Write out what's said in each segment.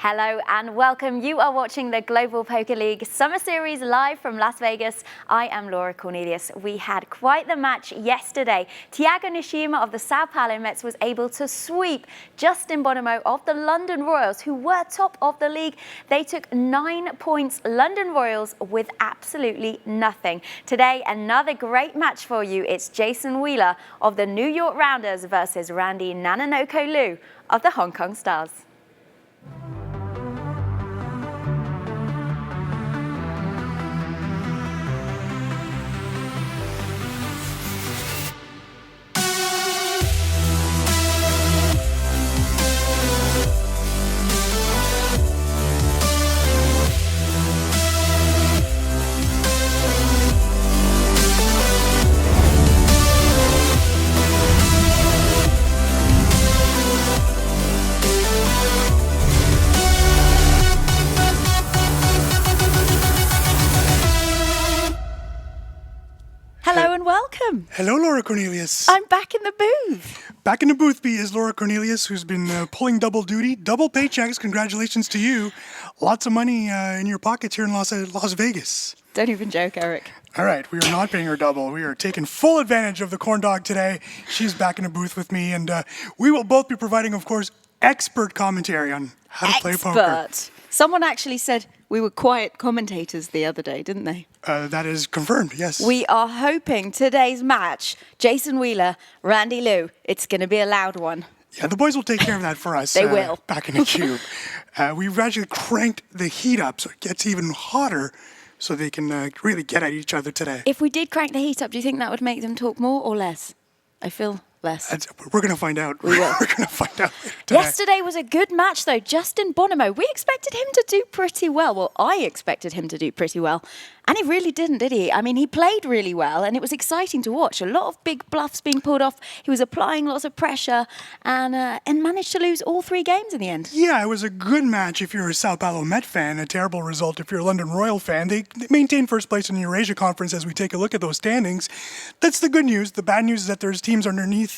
Hello and welcome. You are watching the Global Poker League Summer Series live from Las Vegas. I am Laura Cornelius. We had quite the match yesterday. Thiago Nishiyama of the Sao Paulo Mets was able to sweep Justin Bonomo of the London Royals, who were top of the league. They took 9 points. London Royals with absolutely nothing. Today, another great match for you. It's Jason Wheeler of the New York Rounders versus Randy Nanonoko Liu of the Hong Kong Stars. Hello and welcome. Hello, Laura Cornelius. I'm back in the booth. Back in the booth is Laura Cornelius, who's been pulling double duty, double paychecks. Congratulations to you. Lots of money in your pockets here in Las Vegas. Don't even joke, Eric. All right, we are not paying her double. We are taking full advantage of the corn dog today. She's back in the booth with me, and we will both be providing, of course, expert commentary on how to play poker. Someone actually said we were quiet commentators the other day, didn't they? That is confirmed, yes. We are hoping today's match, Jason Wheeler, Randy Liu, it's going to be a loud one. Yeah, the boys will take care of that for us. They will. Back in the cube. We've actually cranked the heat up so it gets even hotter so they can really get at each other today. If we did crank the heat up, do you think that would make them talk more or less? I feel less. We're going to find out. We will. We're going to find out later today. Yesterday was a good match, though. Justin Bonomo, we expected him to do pretty well. Well, I expected him to do pretty well. And he really didn't, did he? I mean, he played really well, and it was exciting to watch. A lot of big bluffs being pulled off. He was applying lots of pressure and managed to lose all 3 games in the end. Yeah, it was a good match if you're a Sao Paulo Met fan. A terrible result if you're a London Royal fan. They maintain first place in the Eurasia Conference as we take a look at those standings. That's the good news. The bad news is that there's teams underneath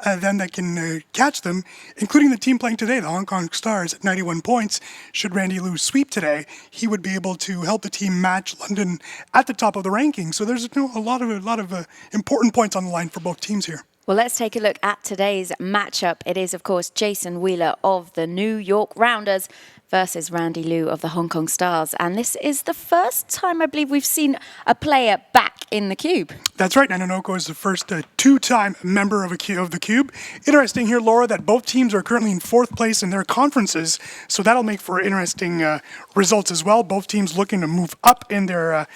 them that can catch them, including the team playing today, the Hong Kong Stars, at 91 points. Should Randy Liu sweep today, he would be able to help the team match London at the top of the ranking. So there's a lot of important points on the line for both teams here. Well, let's take a look at today's matchup. It is, of course, Jason Wheeler of the New York Rounders versus Randy Liu of the Hong Kong Stars. And this is the first time, I believe, we've seen a player back in the cube. That's right. Nanonoko is the first 2-time member of the cube. Interesting here, Laura, that both teams are currently in 4th place in their conferences. So that'll make for interesting results as well. Both teams looking to move up in their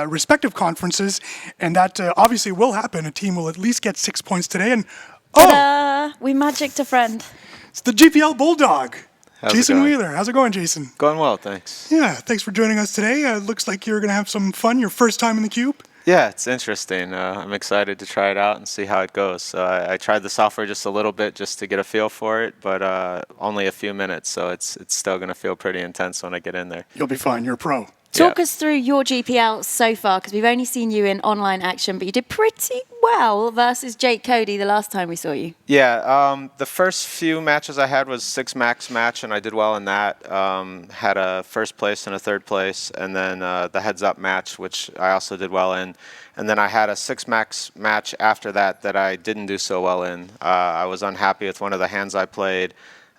respective conferences. And that obviously will happen. A team will at least get 6 points today. And we magicked a friend. It's the GPL Bulldog. How's Jason Wheeler. How's it going, Jason? Going well, thanks. Yeah, thanks for joining us today. Looks like you're going to have some fun. Your first time in the cube? Yeah, it's interesting. I'm excited to try it out and see how it goes. I tried the software just a little bit just to get a feel for it, but only a few minutes, so it's still going to feel pretty intense when I get in there. You'll be fine. You're a pro. Talk us through your GPL so far, because we've only seen you in online action, but you did pretty well versus Jake Cody the last time we saw you. Yeah, the first few matches I had was 6 max match, and I did well in that. Had a first place and a third place, and then the heads up match, which I also did well in. And then I had a 6 max match after that I didn't do so well in. I was unhappy with one of the hands I played.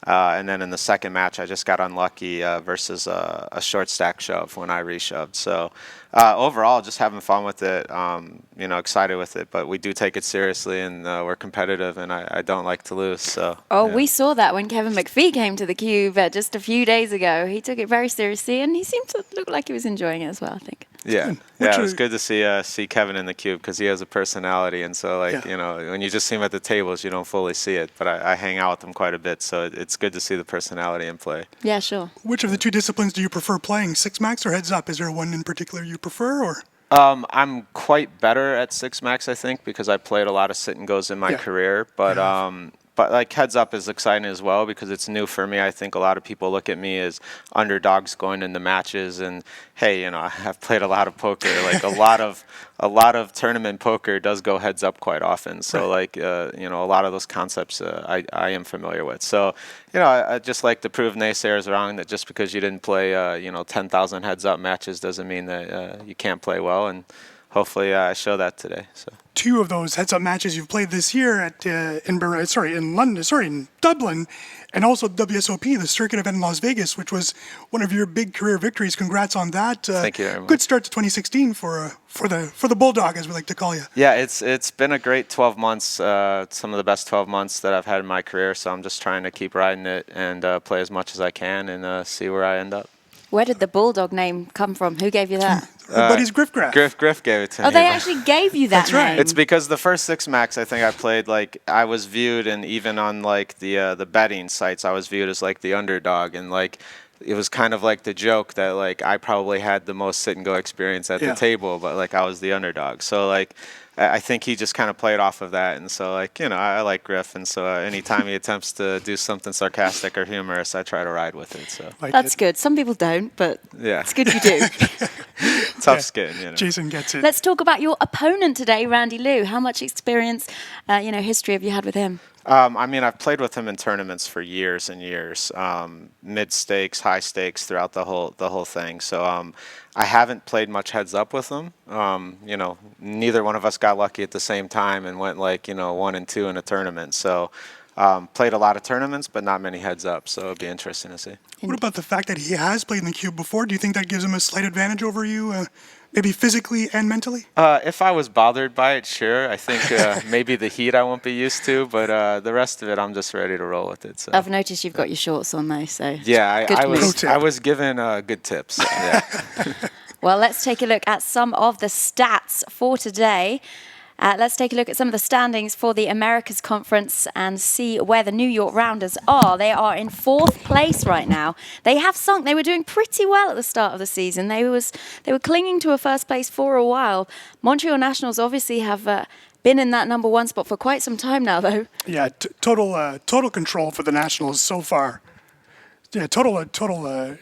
And then in the second match, I just got unlucky versus a short stack shove when I reshoved. So overall, just having fun with it, excited with it. But we do take it seriously, and we're competitive, and I don't like to lose. So. We saw that when Kevin McPhee came to the cube just a few days ago. He took it very seriously, and he seemed to look like he was enjoying it as well, I think. Yeah, it was good to see Kevin in the cube because he has a personality, and so when you just see him at the tables, you don't fully see it. But I hang out with him quite a bit, so it's good to see the personality in play. Yeah, sure. Which of the 2 disciplines do you prefer playing, 6 max or heads up? Is there one in particular you prefer, or? I'm quite better at 6 max, I think, because I played a lot of sit and goes in my career, but. But like heads up is exciting as well because it's new for me. I think a lot of people look at me as underdogs going into matches, and hey, you know, I've played a lot of poker. Like a lot of tournament poker does go heads up quite often. So like you know, a lot of those concepts I am familiar with. So you know, I just like to prove naysayers wrong that just because you didn't play you know 10,000 heads up matches doesn't mean that you can't play well, and hopefully I show that today. So. 2 of those heads-up matches you've played this year at in Dublin, and also WSOP, the circuit event in Las Vegas, which was one of your big career victories. Congrats on that. Thank you very much. Good start to 2016 for the Bulldog, as we like to call you. Yeah, it's been a great 12 months. Some of the best 12 months that I've had in my career. So I'm just trying to keep riding it and play as much as I can and see where I end up. Where did the Bulldog name come from? Who gave you that? Buddy's Griff Graph. Griff gave it to me. Oh, they actually gave you that That's right. name. It's because the first 6 max I think I played, like I was viewed, and even on like the betting sites, I was viewed as like the underdog, and like it was kind of like the joke that like I probably had the most sit and go experience at the table, but like I was the underdog. So like I think he just kind of played off of that, and so like you know I like Griff, and so anytime he attempts to do something sarcastic or humorous, I try to ride with it. So That's good. Some people don't, but yeah, it's good you do. tough skin. You know. Jason gets it. Let's talk about your opponent today, Randy Liu. How much experience, history have you had with him? I mean, I've played with him in tournaments for years and years, mid stakes, high stakes throughout the whole thing. So I haven't played much heads up with him. You know, neither one of us got lucky at the same time and went like 1 and 2 in a tournament. So played a lot of tournaments, but not many heads up. So it'd be interesting to see. What about the fact that he has played in the cube before? Do you think that gives him a slight advantage over you, maybe physically and mentally? If I was bothered by it, sure. I think maybe the heat I won't be used to, but the rest of it, I'm just ready to roll with it. So. I've noticed you've got your shorts on though, so yeah, good I was given good tips. Yeah. Well, let's take a look at some of the stats for today. Let's take a look at some of the standings for the Americas Conference and see where the New York Rounders are. They are in 4th place right now. They have sunk. They were doing pretty well at the start of the season. They were clinging to a first place for a while. Montreal Nationals obviously have been in that number 1 spot for quite some time now, though. Yeah, total control for the Nationals so far. Yeah, total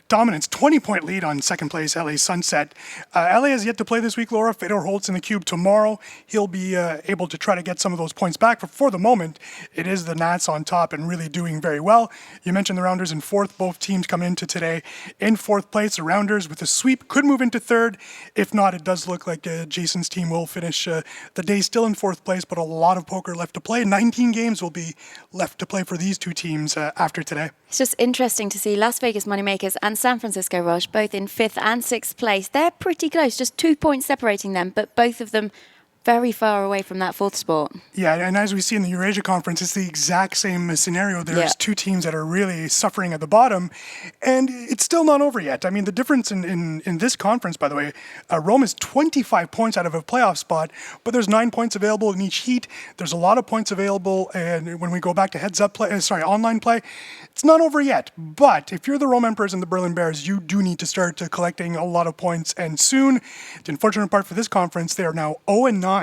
dominance. 20-point lead on second place, LA Sunset. LA has yet to play this week, Laura. Fedor Holt's in the cube tomorrow. He'll be able to try to get some of those points back. But for the moment, it is the Nats on top and really doing very well. You mentioned the Rounders in 4th. Both teams come into today in 4th place. The Rounders with a sweep could move into 3rd. If not, it does look like Jason's team will finish the day still in 4th place, but a lot of poker left to play. 19 games will be left to play for these 2 teams after today. It's just interesting to see Las Vegas Moneymakers and San Francisco Rush both in 5th and 6th place. They're pretty close, just 2 points separating them, but both of them very far away from that 4th spot. Yeah, and as we see in the Eurasia Conference, it's the exact same scenario. There's 2 teams that are really suffering at the bottom, and it's still not over yet. I mean, the difference in this conference, by the way, Rome is 25 points out of a playoff spot, but there's 9 points available in each heat. There's a lot of points available, and when we go back to heads-up play, online play, it's not over yet. But if you're the Rome Emperors and the Berlin Bears, you do need to start collecting a lot of points, and soon. The unfortunate part for this conference, they are now 0-9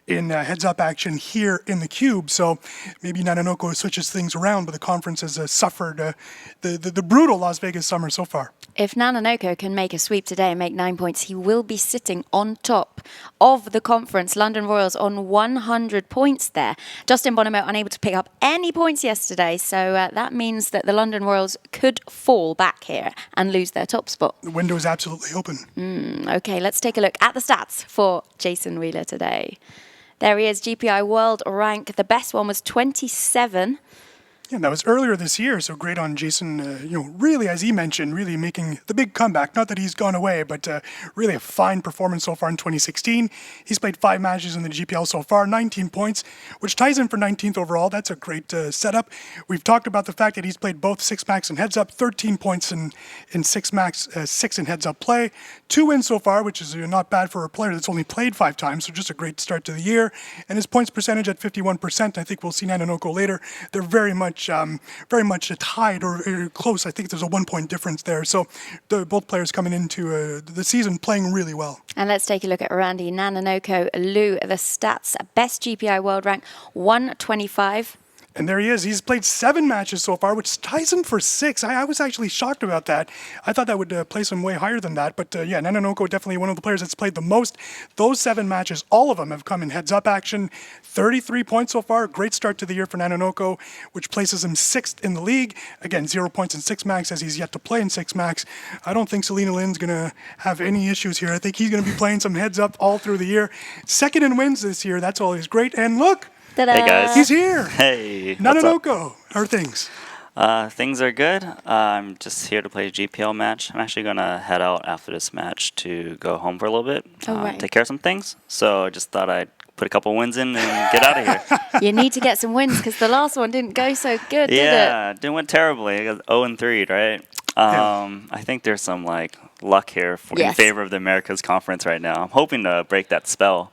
in heads-up action here in the cube. So maybe Nanonoko switches things around, but the conference has suffered the brutal Las Vegas summer so far. If Nanonoko can make a sweep today and make 9 points, he will be sitting on top of the conference. London Royals on 100 points there. Justin Bonomo unable to pick up any points yesterday, so that means that the London Royals could fall back here and lose their top spot. The window is absolutely open. Okay, let's take a look at the stats for Jason Wheeler today. There he is, GPI World Rank. The best one was 27. Yeah, that was earlier this year, so great on Jason, really, as he mentioned, really making the big comeback. Not that he's gone away, but really a fine performance so far in 2016. He's played 5 matches in the GPL so far, 19 points, which ties him for 19th overall. That's a great setup. We've talked about the fact that he's played both 6 max and heads up, 13 points in 6 max, 6 in heads up play. 2 wins so far, which is not bad for a player that's only played 5 times, so just a great start to the year. And his points percentage at 51%. I think we'll see Nanonoko later. They're very much tied or close. I think there's a 1 point difference there. So both players coming into the season playing really well. And let's take a look at Randy Nanonoko Liu. The stats: best GPI world rank 125. And there he is. He's played 7 matches so far, which ties him for 6. I was actually shocked about that. I thought that would place him way higher than that. But yeah, Nanonoko definitely one of the players that's played the most. Those 7 matches, all of them have come in heads-up action. 33 points so far. Great start to the year for Nanonoko, which places him 6th in the league. Again, 0 points in 6 max as he's yet to play in 6 max. I don't think Selena Lynn's going to have any issues here. I think he's going to be playing some heads-up all through the year. 2nd in wins this year. That's always great. And look! Ta-da. Hey guys. He's here. Hey. Nanonoko, how are things? Things are good. I'm just here to play a GPL match. I'm actually going to head out after this match to go home for a little bit, right. take care of some things. So I just thought I'd put a couple wins in and get out of here. You need to get some wins because the last one didn't go so good, did it? Yeah, it went terribly. I got 0-3, right? I think there's some luck here in favor of the Americas Conference right now. I'm hoping to break that spell.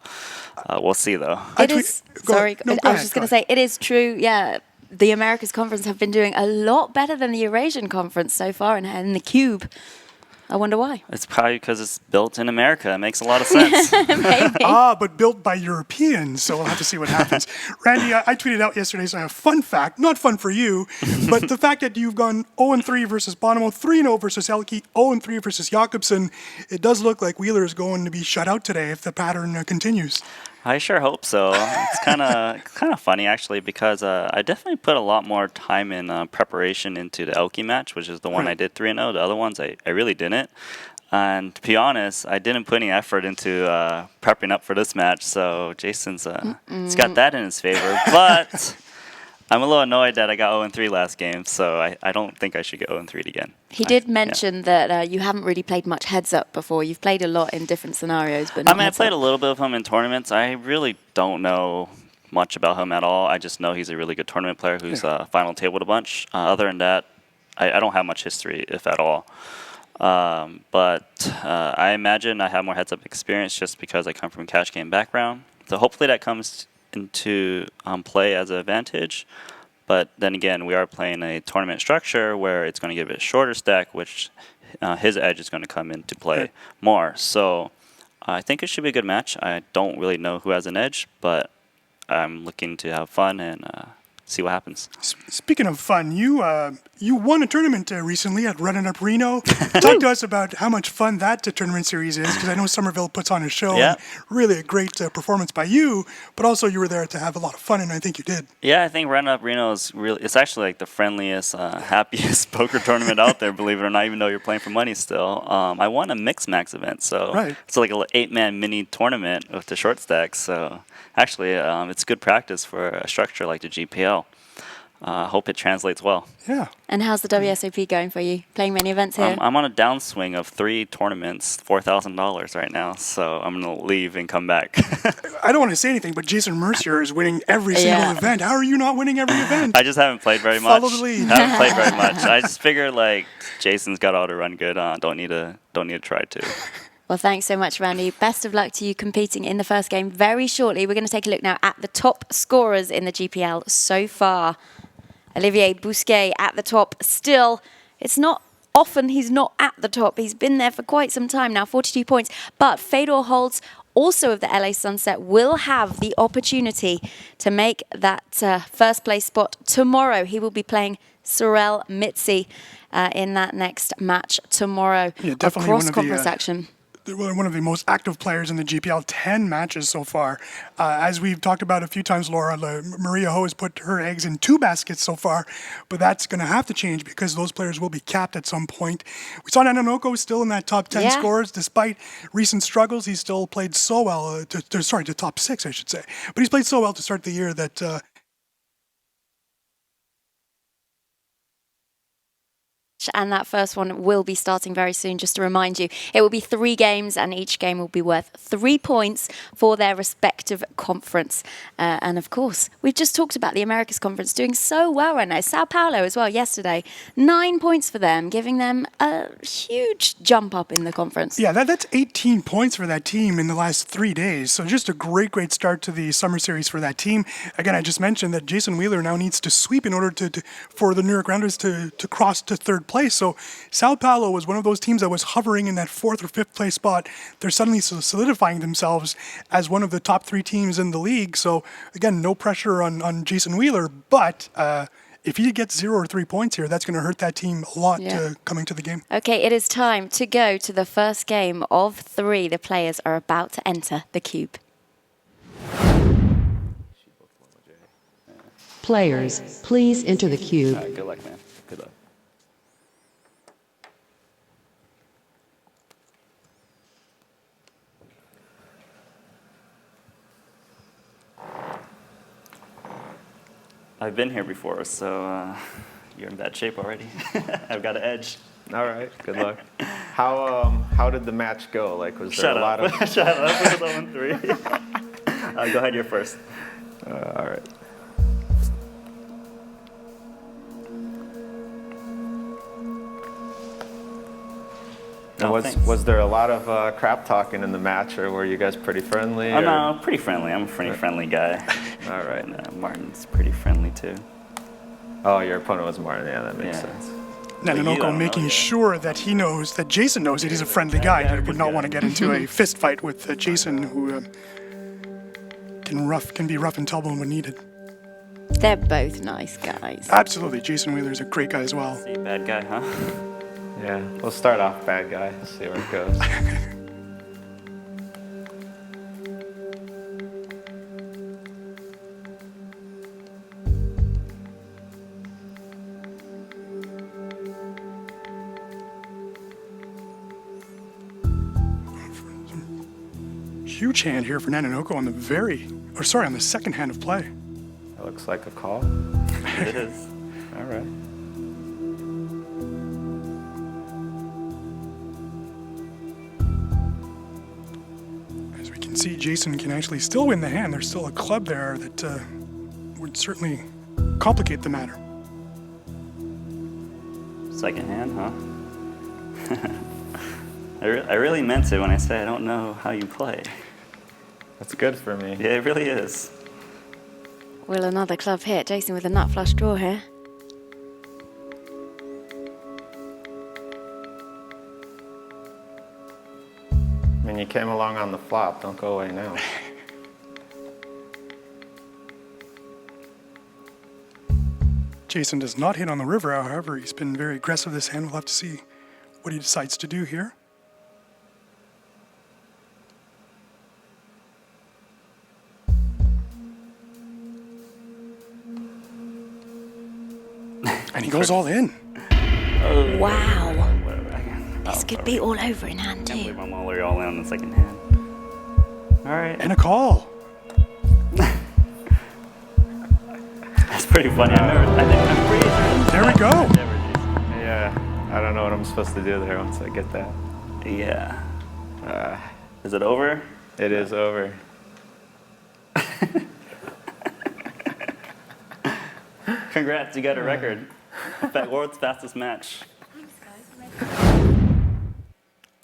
We'll see, though. I was just going to say, it is true, yeah. The Americas Conference have been doing a lot better than the Eurasian Conference so far in the Cube. I wonder why. It's probably because it's built in America. It makes a lot of sense. Maybe. But built by Europeans, so we'll have to see what happens. Randy, I tweeted out yesterday, so I have a fun fact, not fun for you, but the fact that you've gone 0-3 versus Bonomo, 3-0 versus Elke, 0-3 versus Jakobsen, it does look like Wheeler is going to be shut out today if the pattern continues. I sure hope so. It's kind of funny actually because I definitely put a lot more time in preparation into the Elke match, which is the one I did 3-0. The other ones I really didn't. And to be honest, I didn't put any effort into prepping up for this match. So Jason's he's got that in his favor. But I'm a little annoyed that I got 0-3 last game, so I don't think I should get 0-3 again. He did mention that you haven't really played much heads-up before. You've played a lot in different scenarios, but not I played a little bit of him in tournaments. I really don't know much about him at all. I just know he's a really good tournament player who's final tabled a bunch. Other than that, I don't have much history, if at all. But I imagine I have more heads-up experience just because I come from a cash game background. So hopefully that comes into play as an advantage. But then again, we are playing a tournament structure where it's going to give it a shorter stack, which his edge is going to come into play more. So I think it should be a good match. I don't really know who has an edge, but I'm looking to have fun and see what happens. Speaking of fun, you won a tournament recently at Run It Up Reno. Talk to us about how much fun that tournament series is, because I know Somerville puts on a show. Yeah. And really a great performance by you, but also you were there to have a lot of fun, and I think you did. Yeah, I think Run It Up Reno is it's actually the friendliest, happiest poker tournament out there, believe it or not, even though you're playing for money still. I won a mixed max event, so it's like an 8-man mini tournament with the short stacks. So actually, it's good practice for a structure like the GPL. Hope it translates well. Yeah. And how's the WSOP going for you? Playing many events here? I'm on a downswing of 3 tournaments, $4,000 right now, so I'm going to leave and come back. I don't want to say anything, but Jason Mercier is winning every single event. How are you not winning every event? I just haven't played very much. Follow the lead. I haven't played very much. I just figure Jason's got all to run good. Don't need to try to. Well, thanks so much, Randy. Best of luck to you competing in the first game very shortly. We're going to take a look now at the top scorers in the GPL so far. Olivier Bousquet at the top still. It's not often he's not at the top. He's been there for quite some time now, 42 points. But Fedor Holtz, also of the LA Sunset, will have the opportunity to make that first place spot tomorrow. He will be playing Sorel Mitzi in that next match tomorrow. Yeah, definitely cross-conference action. One of the most active players in the GPL, 10 matches so far. As we've talked about a few times, Laura, Maria Ho has put her eggs in 2 baskets so far, but that's going to have to change because those players will be capped at some point. We saw Nanonoko still in that top 10 scorers. Despite recent struggles, he still played so well, to top 6, I should say. But he's played so well to start the year that... And that first one will be starting very soon, just to remind you. It will be 3 games, and each game will be worth 3 points for their respective conference. And of course, we've just talked about the Americas Conference doing so well right now. Sao Paulo as well yesterday. 9 points for them, giving them a huge jump up in the conference. Yeah, that's 18 points for that team in the last 3 days. So just a great start to the summer series for that team. Again, I just mentioned that Jason Wheeler now needs to sweep in order for the New York Rounders to cross to third third place. So Sao Paulo was one of those teams that was hovering in that fourth or fifth place spot. They're suddenly solidifying themselves as one of the top 3 teams in the league. So again, no pressure on Jason Wheeler, but if he gets 0 or 3 points here, that's going to hurt that team a lot coming to the game. Okay, it is time to go to the first game of 3. The players are about to enter the cube. Players, please enter the cube. All right, good luck, man. Good luck. I've been here before, so you're in bad shape already. I've got an edge. All right, good luck. How did the match go? Like, was there a lot of? Shut up. It was 0-3. Go ahead, you're first. All right. And was there a lot of crap talking in the match, or were you guys pretty friendly? Oh, no, pretty friendly. I'm a pretty friendly guy. All right. And Martin's pretty friendly too. Oh, your opponent was Martin. Yeah, that makes sense. Nanonoko making sure that he knows, that Jason knows that he's a friendly guy, that would not want to get into a fist fight with Jason, who can be rough and tumble when needed. They're both nice guys. Absolutely, Jason Wheeler's a great guy as well. See, bad guy, huh? Yeah, we'll start off bad guy, see where it goes. Huge hand here for Nanonoko on the second hand of play. That looks like a call. It is. All right. As we can see, Jason can actually still win the hand. There's still a club there that would certainly complicate the matter. Second hand, huh? I really meant it when I said I don't know how you play. That's good for me. Yeah, it really is. Will another club hit? Jason with a nut flush draw here. I mean, you came along on the flop. Don't go away now. Jason does not hit on the river, however. He's been very aggressive this hand. We'll have to see what he decides to do here. And he goes all in. Wow. Whatever. This could be all over in hand I can't too. believe I'm all in on the second hand. All right. And a call. That's pretty funny. I'm pretty sure. There we go. Yeah, I don't know what I'm supposed to do there once I get that. Yeah. Is it over? It is over. Congrats, you got a record. In fact, world's fastest match.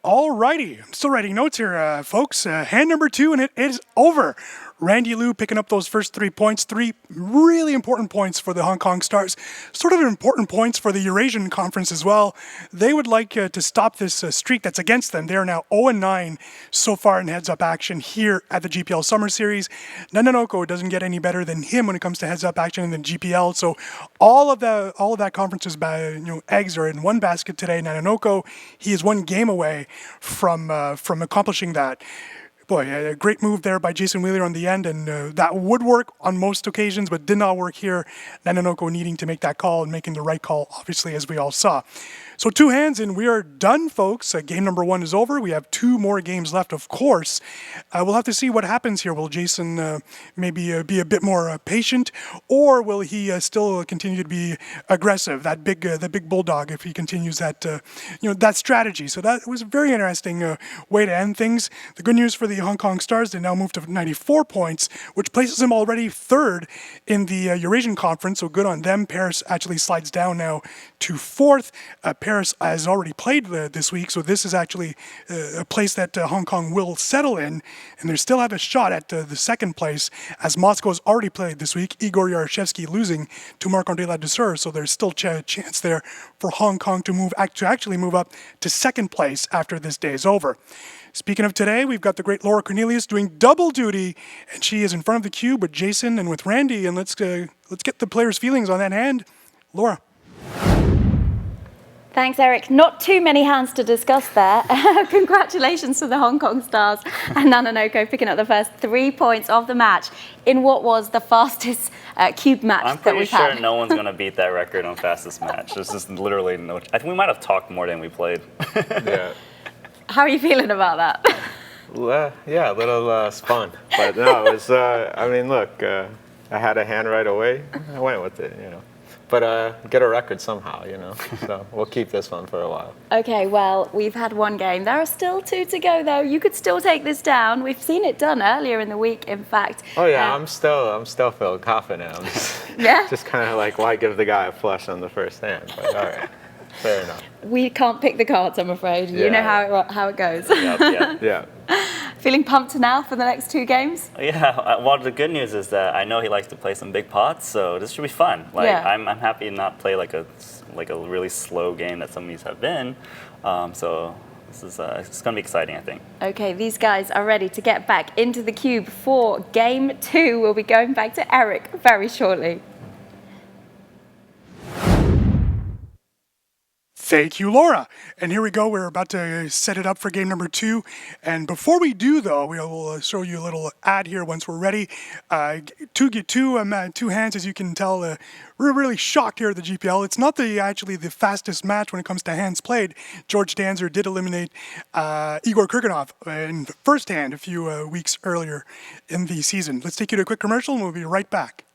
Alrighty, I'm still writing notes here, folks. Hand number 2, and it is over. Randy Liu picking up those first 3 points, 3 really important points for the Hong Kong Stars. Sort of important points for the Eurasian Conference as well. They would like to stop this streak that's against them. They are now 0-9 so far in heads-up action here at the GPL Summer Series. Nanonoko doesn't get any better than him when it comes to heads-up action in the GPL. So all of that conference's eggs are in one basket today. Nanonoko, he is 1 game away from accomplishing that. Boy, a great move there by Jason Wheeler on the end, and that would work on most occasions, but did not work here. Nanonoko needing to make that call and making the right call, obviously, as we all saw. So 2 hands, and we are done, folks. Game number 1 is over. We have 2 more games left, of course. We'll have to see what happens here. Will Jason maybe be a bit more patient, or will he still continue to be aggressive? That big bulldog, if he continues that that strategy. So that was a very interesting way to end things. The good news for the Hong Kong Stars, they now move to 94 points, which places them already 3rd in the Eurasian Conference. So good on them. Paris actually slides down now to 4th. Paris has already played this week, so this is actually a place that Hong Kong will settle in, and they still have a shot at the second place, as Moscow's already played this week, Igor Yarashevsky losing to Marc-André Ladouceur, so there's still a chance there for Hong Kong to actually move up to second place after this day is over. Speaking of today, we've got the great Laura Cornelius doing double duty, and she is in front of the cube with Jason and with Randy, and let's get the players' feelings on that hand. Laura. Thanks, Eric. Not too many hands to discuss there. Congratulations to the Hong Kong Stars and Nanonoko picking up the first 3 points of the match in what was the fastest cube match that we've had. I'm pretty sure no one's going to beat that record on fastest match. There's just literally no... I think we might have talked more than we played. Yeah. How are you feeling about that? Yeah, a little spun. But no, it was, I mean, look, I had a hand right away. I went with it, you know. But get a record somehow, you know. So we'll keep this one for a while. Okay, well, we've had one game. There are still 2 to go, though. You could still take this down. We've seen it done earlier in the week, in fact. Oh yeah, I'm still feeling confident. I'm just, Yeah? just kind of like, why give the guy a flush on the first hand? But all right, fair enough. We can't pick the cards, I'm afraid. You know how it goes. Yeah. Feeling pumped now for the next 2 games? Yeah, well, the good news is that I know he likes to play some big pots, so this should be fun. Like, Yeah. I'm happy to not play like a really slow game that some of these have been. So this is it's going to be exciting, I think. Okay, these guys are ready to get back into the cube for game 2. We'll be going back to Eric very shortly. Thank you, Laura. And here we go. We're about to set it up for game number 2. And before we do, though, we will show you a little ad here once we're ready. Two hands, as you can tell. We're really shocked here at the GPL. It's not actually the fastest match when it comes to hands played. George Danzer did eliminate Igor Kurganov in the first hand a few weeks earlier in the season. Let's take you to a quick commercial, and we'll be right back.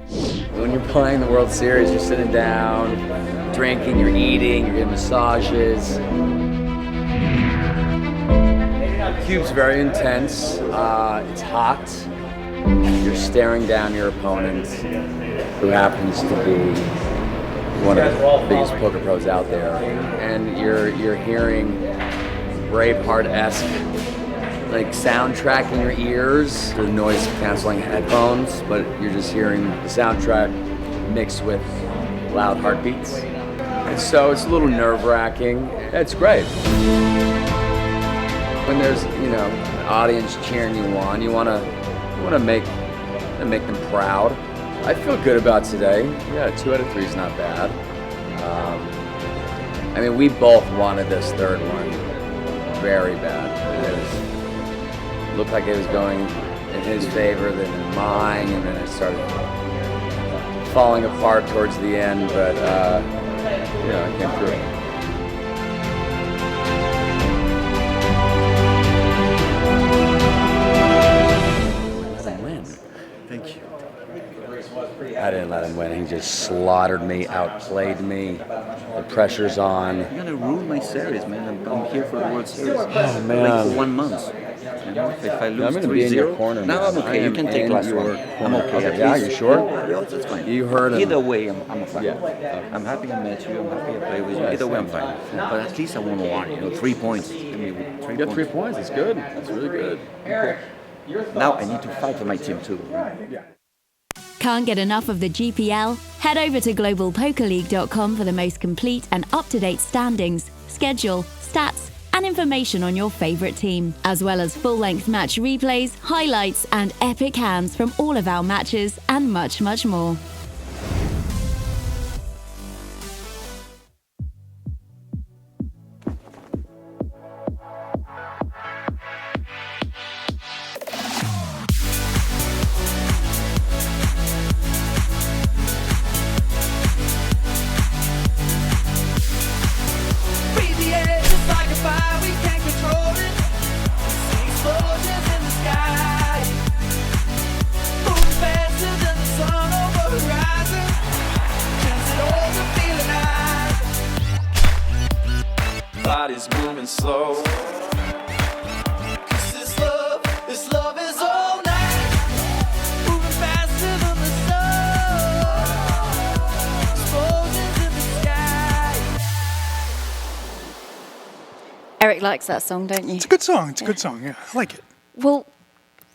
When you're playing the World Series, you're sitting down, drinking, you're eating, you're getting massages. The cube's very intense. It's hot. You're staring down your opponent, who happens to be one of the biggest poker pros out there, and you're hearing Braveheart-esque like soundtrack in your ears through noise-canceling headphones, but you're just hearing the soundtrack mixed with loud heartbeats. And so it's a little nerve-wracking. It's great. When there's, you know, an audience cheering you on, you wanna make them proud. I feel good about today. Yeah, 2 out of 3 is not bad. I mean, we both wanted this third one very bad. It looked like it was going in his favor than in mine, and then it started falling apart towards the end, but you know, it came through. Let him win. Thank you. I didn't let him win. He just slaughtered me, outplayed me. The pressure's on. You're gonna ruin my series, man. I'm here for the World Series. Oh, man. Like for 1 month. You know, if I lose I'm going to be in your corner. no, I'm okay. You can take last one. I'm okay. Okay, yeah, you sure? Yeah, that's fine. You heard him. Either way, I'm fine. Yeah. Okay. I'm happy I met you. I'm happy I played with you. Yeah, Either way, I'm same. fine. But at least I won 1. You know, 3 points. Give me 3 You got 3 points. points. That's good. That's really good. Now I need to fight for my team too. Can't get enough of the GPL? Head over to globalpokerleague.com for the most complete and up-to-date standings, schedule, stats, and information on your favorite team, as well as full-length match replays, highlights, and epic hands from all of our matches, and much, much more. Body's moving slow. 'Cause this love is all night. Moving faster than the sun. Explosions in the sky. Eric likes that song, don't you? It's a good song. It's a good song. Yeah, I like it. Well,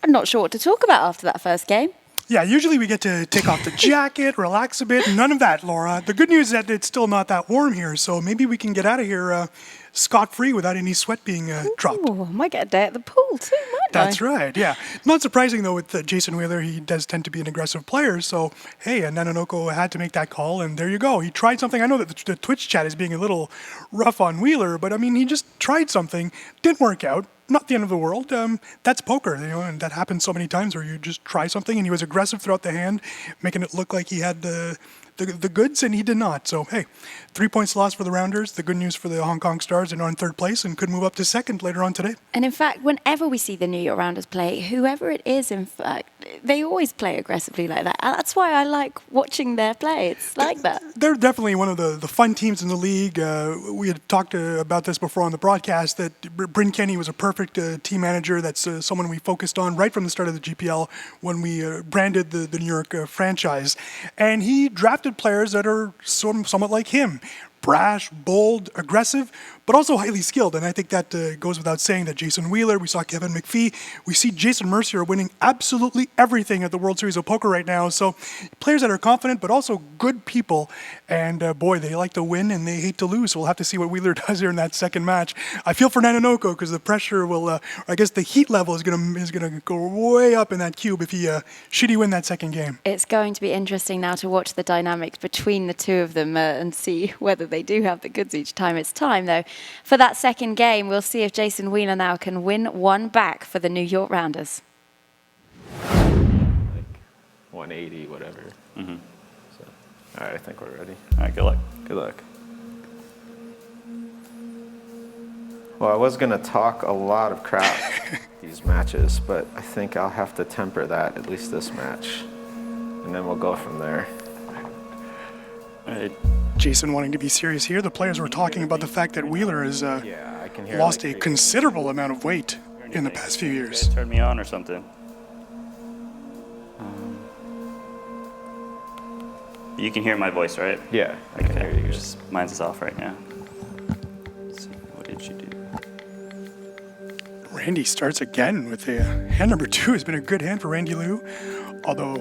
I'm not sure what to talk about after that first game. Yeah, usually we get to take off the jacket, relax a bit. None of that, Laura. The good news is that it's still not that warm here, so maybe we can get out of here scot-free without any sweat being dropped. Oh, I might get a day at the pool too, might That's right, yeah. Not surprising, though, with Jason Wheeler, he does tend to be an aggressive player, so, hey, Nanonoko had to make that call, and there you go. He tried something. I know that the Twitch chat is being a little rough on Wheeler, but, I mean, he just tried something, didn't work out. Not the end of the world. That's poker, and that happens so many times where you just try something, and he was aggressive throughout the hand, making it look like he had the goods, and he did not. So, hey, 3 points lost for the Rounders. The good news for the Hong Kong Stars, they're now in third place and could move up to second later on today. And in fact, whenever we see the New York Rounders play, whoever it is, in fact, they always play aggressively like that. And that's why I like watching their play. It's like that. They're definitely one of the fun teams in the league. We had talked about this before on the broadcast, that Bryn Kenny was a perfect team manager. That's someone we focused on right from the start of the GPL when we branded the New York franchise. And he drafted players that are somewhat like him. Brash, bold, aggressive, but also highly skilled. And I think that goes without saying that Jason Wheeler, we saw Kevin McPhee, we see Jason Mercier winning absolutely everything at the World Series of Poker right now. So players that are confident, but also good people. And boy, they like to win and they hate to lose. So we'll have to see what Wheeler does here in that second match. I feel for Nanonoko because the pressure will, I guess the heat level is gonna go way up in that cube if should he win that second game. It's going to be interesting now to watch the dynamics between the two of them and see whether they do have the goods each time. It's time, though, for that second game. We'll see if Jason Wheeler now can win one back for the New York Rounders. Like 180, whatever. Mm-hmm. So, all right, I think we're ready. All right, good luck. Good luck. Well, I was going to talk a lot of crap these matches, but I think I'll have to temper that, at least this match. And then we'll go from there. All right. Jason wanting to be serious here. The players were talking about the fact that Wheeler has Yeah, I can hear lost like a considerable amount of weight in the past few years. Turn me on or something. You can hear my voice, right? Yeah, I can hear you guys. Just mine's off right now. Let's see, what did you do? Randy starts again with hand number 2 has been a good hand for Randy Liu, although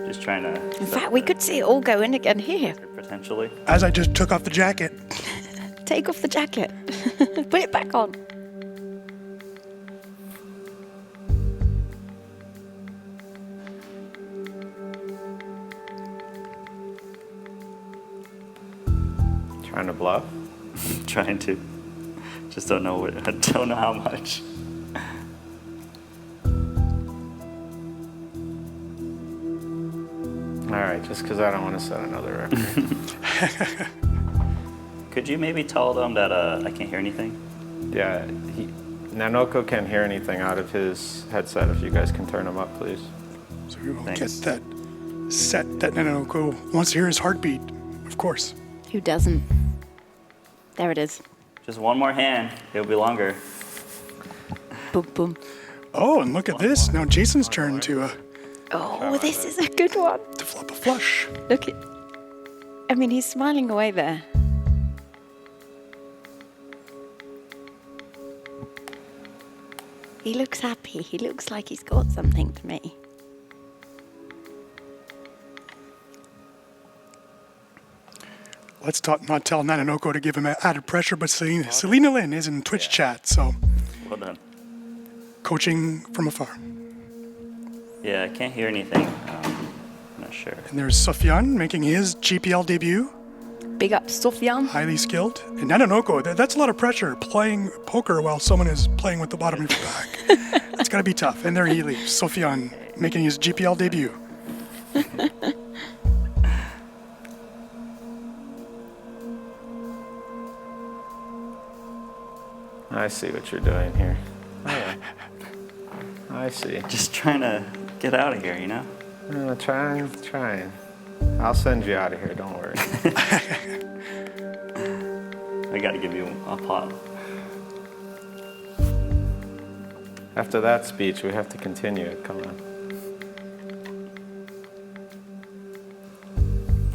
Just trying to. In fact, we could see it all go in again here. Potentially. as I just took off the jacket. Take off the jacket. Put it back on. Trying to bluff? Trying to. Just don't know I don't know how much. All right, just because I don't want to set another record. Could you maybe tell them that I can't hear anything? Yeah, Nanonoko can't hear anything out of his headset. If you guys can turn him up, please. So we will Thanks. get that set that Nanonoko wants to hear his heartbeat, of course. Who doesn't? There it is. Just one more hand. It'll be longer. Boom, boom. Oh, and look at this. Now Jason's turn to Oh, this is a good one. flop a flush. Look at. I mean, he's smiling away there. He looks happy. He looks like he's got something to me. Let's not tell Nanonoko to give him added pressure, but Selena Lynn is in Twitch chat, so Well done. coaching from afar. Yeah, I can't hear anything. I'm not sure. And there's Sufyan making his GPL debut, Big up, Sufyan. highly skilled. And Nanonoko, that's a lot of pressure, playing poker while someone is playing with the bottom of your back. That's got to be tough. And there he leaves, Sufyan making his GPL debut. I see what you're doing here. Oh, yeah. I see. Just trying to get out of here, you know? Trying. I'll send you out of here, don't worry. I gotta give you a pot. After that speech, we have to continue it. Come on.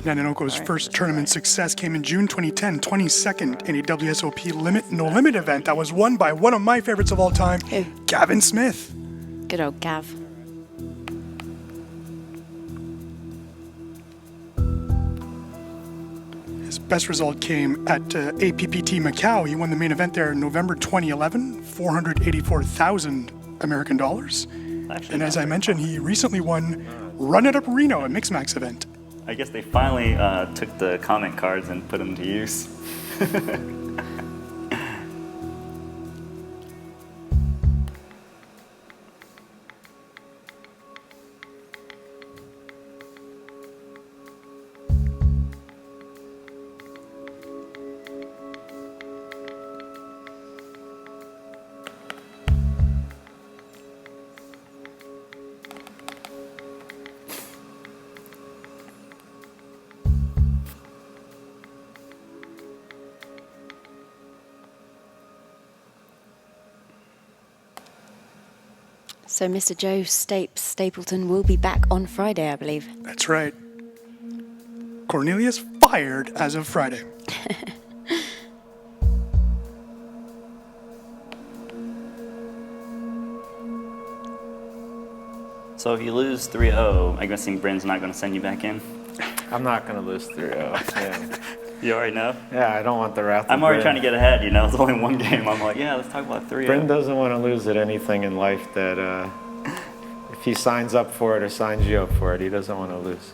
Nananoko's first tournament success came in June 2010, 22nd in a WSOP No Limit event that was won by one of my favorites of all time, Who? Gavin Smith. Good old Gav. His best result came at APPT Macau. He won the main event there in November 2011, 484,000 American dollars. Actually, And as not I very mentioned, he recently won Run It Up Reno, a Mixed Max event. I guess they finally took the comment cards and put them to use. So Mr. Joe Stapleton will be back on Friday, I believe. That's right. Cornelius fired as of Friday. So if you lose 3-0, I'm guessing Bryn's not going to send you back in? I'm not going to lose 3-0. Yeah. You already know? Yeah, I don't want the wrath of I'm already Bryn. trying to get ahead, you know? It's only one game. I'm like, yeah, let's talk about 3-0. Bryn doesn't want to lose at anything in life that if he signs up for it or signs you up for it, he doesn't want to lose.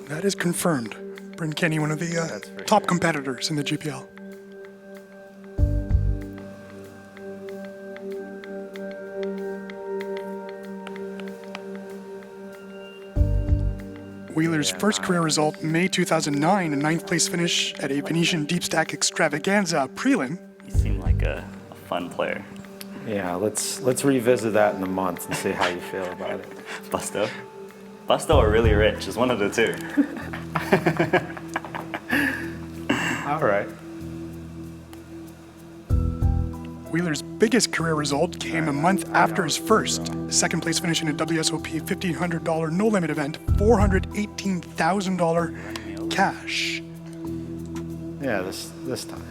That is confirmed. Bryn Kenny, one of the That's for top sure. competitors in the GPL. Wheeler's first career result, May 2009, a ninth place finish at a Venetian Deep Stack Extravaganza prelim. You seem like a fun player. Yeah, let's revisit that in a month and see how you feel about it. Busto? Busto or really rich is one of the two. All right. Wheeler's biggest career result came a month after his first. Second place finish in a WSOP $1,500 no limit event, $418,000 cash. Yeah, this time.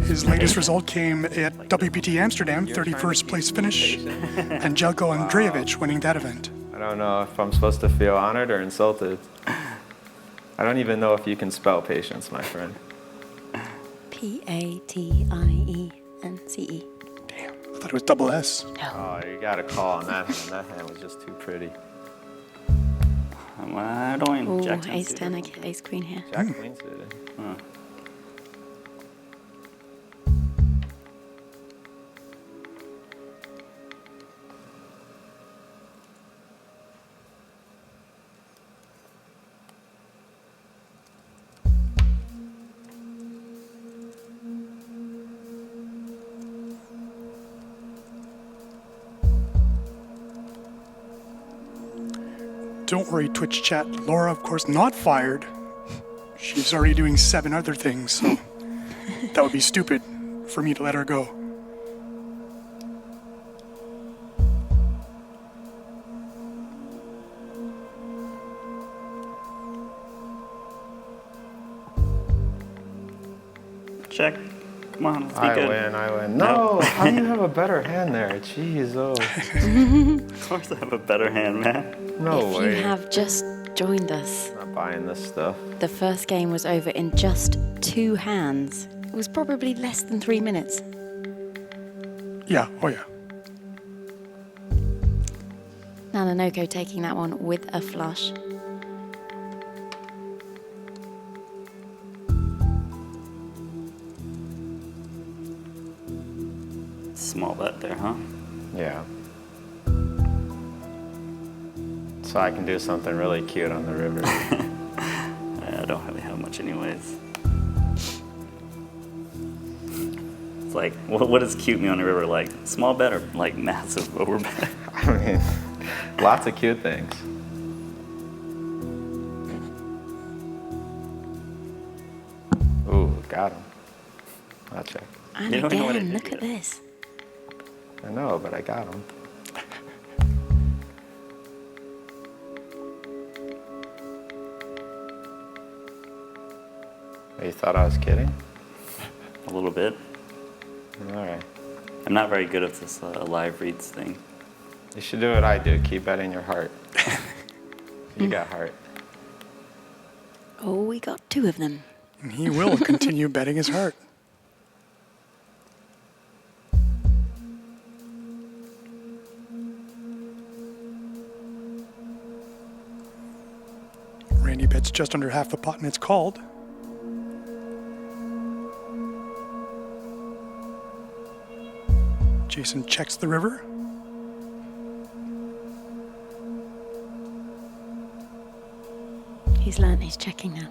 His latest result came at WPT Amsterdam, 31st place finish, and Jelko Andrejevic winning that event. I don't know if I'm supposed to feel honored or insulted. I don't even know if you can spell patience, my friend. Patience. Damn, I thought it was double S. Oh, you got a call on that hand. That hand was just too pretty. I don't Oh, Jack ace 10, I get ace queen here. Jack Queen suited. Huh. Don't worry, Twitch chat. Laura, of course, not fired. She's already doing 7 other things, so that would be stupid for me to let her go. Check. Come on, let's be I good. win. No, how do you have a better hand there? Jeez, oh. Of course I have a better hand, man. No If way. you have just joined us, I'm not buying this stuff. the first game was over in just 2 hands. It was probably less than 3 minutes. Yeah, oh yeah. Nanonoko taking that one with a flush. Small bet there, huh? Yeah. So I can do something really cute on the river. I don't really have much anyways. It's like, what does cute me on the river like? Small bet or like massive over bet? I mean, lots of cute things. Ooh, got him. I'll check. And You don't know what again, it look is at this. I know, but I got him. You thought I was kidding? A little bit. All right. I'm not very good at this live reads thing. You should do what I do. Keep betting your heart. You got heart. Oh, we got 2 of them. And he will continue betting his heart. Randy bets just under half the pot and it's called. Jason checks the river. He's learned he's checking now.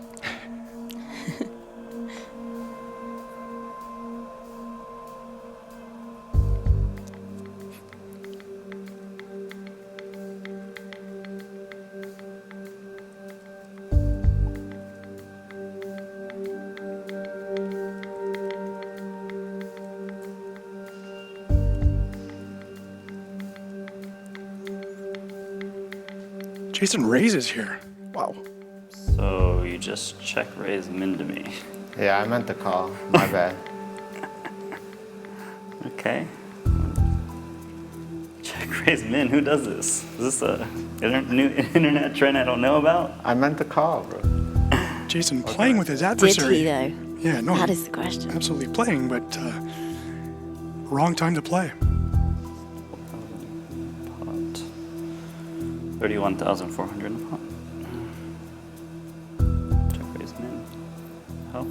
Jason raises here. Wow. So you just check raise min to me. Yeah, I meant to call. My bad. Okay. Check raise min. Who does this? Is this a new internet trend I don't know about? I meant to call, bro. Jason playing with his Did adversary. he, though? Yeah, no. That is the question. Absolutely playing, but wrong time to play. Pot. 31,400 in the pot. Check raise min. Oh.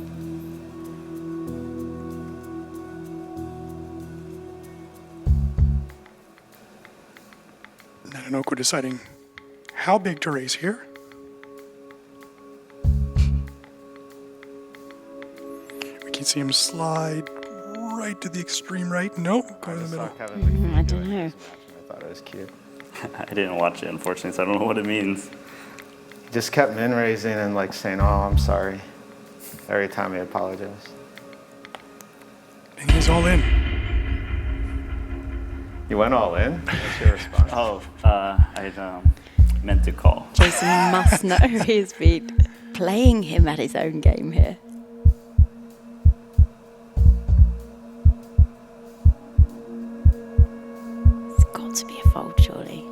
Nanonoko deciding how big to raise here. We can see him slide right to the extreme right. Nope, go in the middle. Kevin McPhee I do don't it. know. I thought it was cute. I didn't watch it, unfortunately, so I don't know what it means. Just kept min raising and like saying, "Oh, I'm sorry," every time he apologized. And he's all in. You went all in? What's your response? Oh, I meant to call. Jason must know he's been playing him at his own game here. It's got to be a fold, surely.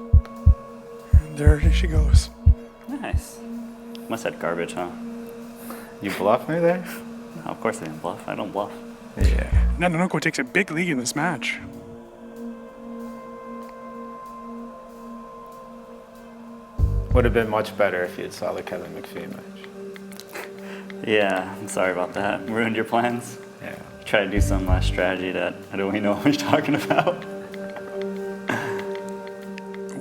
And there she goes. Nice. Must have garbage, huh? You bluffed me there? No, of course I didn't bluff. I don't bluff. Yeah. Nanonoko takes a big lead in this match. Would have been much better if you had saw the Kevin McPhee match. Yeah, I'm sorry about that. Ruined your plans? Yeah. Try to do some strategy that I don't even know what you're talking about.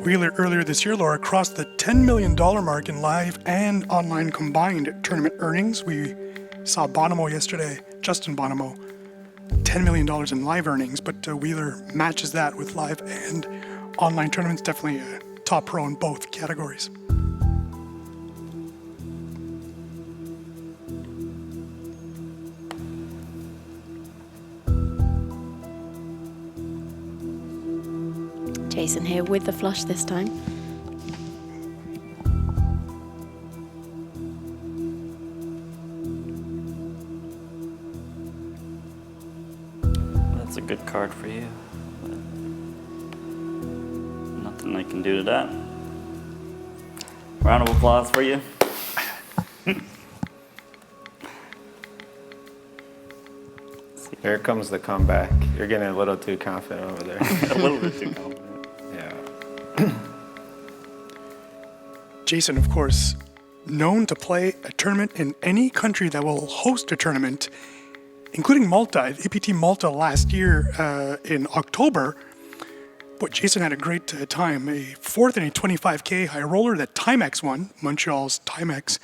Wheeler earlier this year, Laura, crossed the $10 million mark in live and online combined tournament earnings. We saw Bonomo yesterday, Justin Bonomo, $10 million in live earnings, but Wheeler matches that with live and online tournaments. Definitely a top pro in both categories. Jason here with the flush this time. That's a good card for you. But nothing I can do to that. Round of applause for you. Here comes the comeback. You're getting a little too confident over there. A little bit too confident. Yeah. Jason, of course, known to play a tournament in any country that will host a tournament, including Malta, APT Malta last year in October. But Jason had a great time, a fourth in a 25K high roller that Timex won, Montreal's Timex.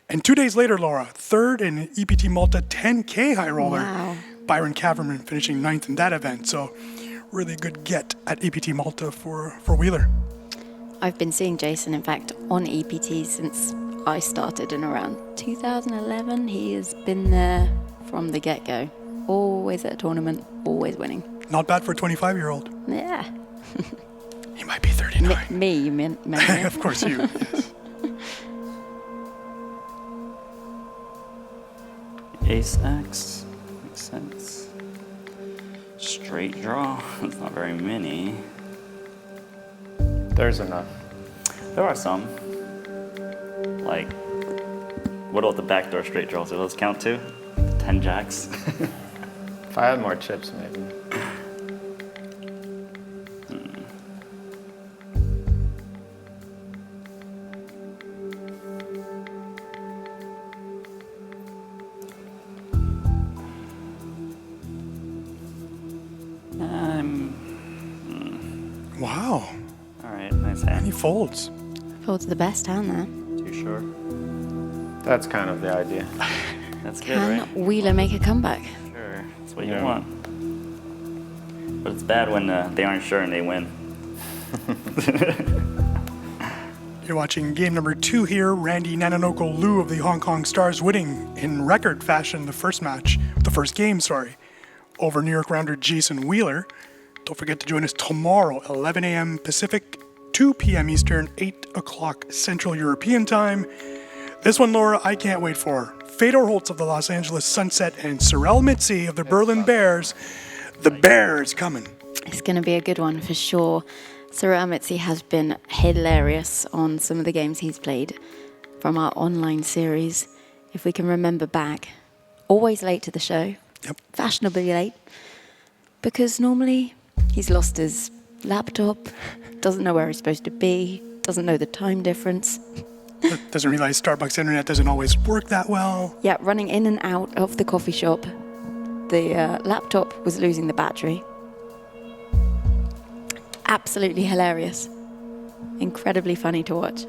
And 2 days later, Laura, third in EPT Malta 10K high roller. Wow. Byron Caverman finishing ninth in that event. So really good get at EPT Malta for Wheeler. I've been seeing Jason, in fact, on EPT since I started in around 2011. He has been there from the get-go. Always at a tournament, always winning. Not bad for a 25-year-old. Yeah. He might be 39. Me, you meant. Of course, you. Yes. Ace X. Makes sense. Straight draw. That's not very many. There's enough. There are some. Like, what about the backdoor straight draws? Do those count too? 10 jacks? If I had more chips, maybe. Wow. All right, nice hand. He folds. Folds the best hand there. Too sure. That's kind of the idea. That's good, Can right? Wheeler make a comeback? Sure, that's what Yeah. you want. But it's bad when they aren't sure and they win. You're watching game number 2 here. Randy Nanonoko Liu of the Hong Kong Stars winning in record fashion the first game, over New York rounder Jason Wheeler. Don't forget to join us tomorrow, 11 a.m. Pacific, 2 p.m. Eastern, 8 o'clock Central European Time. This one, Laura, I can't wait for. Fedor Holtz of the Los Angeles Sunset and Cyril Mitzi of the Berlin Bears. The Bears coming. It's going to be a good one for sure. Cyril Mitzi has been hilarious on some of the games he's played from our online series. If we can remember back, always late to the show. Yep. Fashionably late. Because normally he's lost his laptop, doesn't know where he's supposed to be, doesn't know the time difference. Doesn't realize Starbucks internet doesn't always work that well. Yeah, running in and out of the coffee shop. The laptop was losing the battery. Absolutely hilarious. Incredibly funny to watch.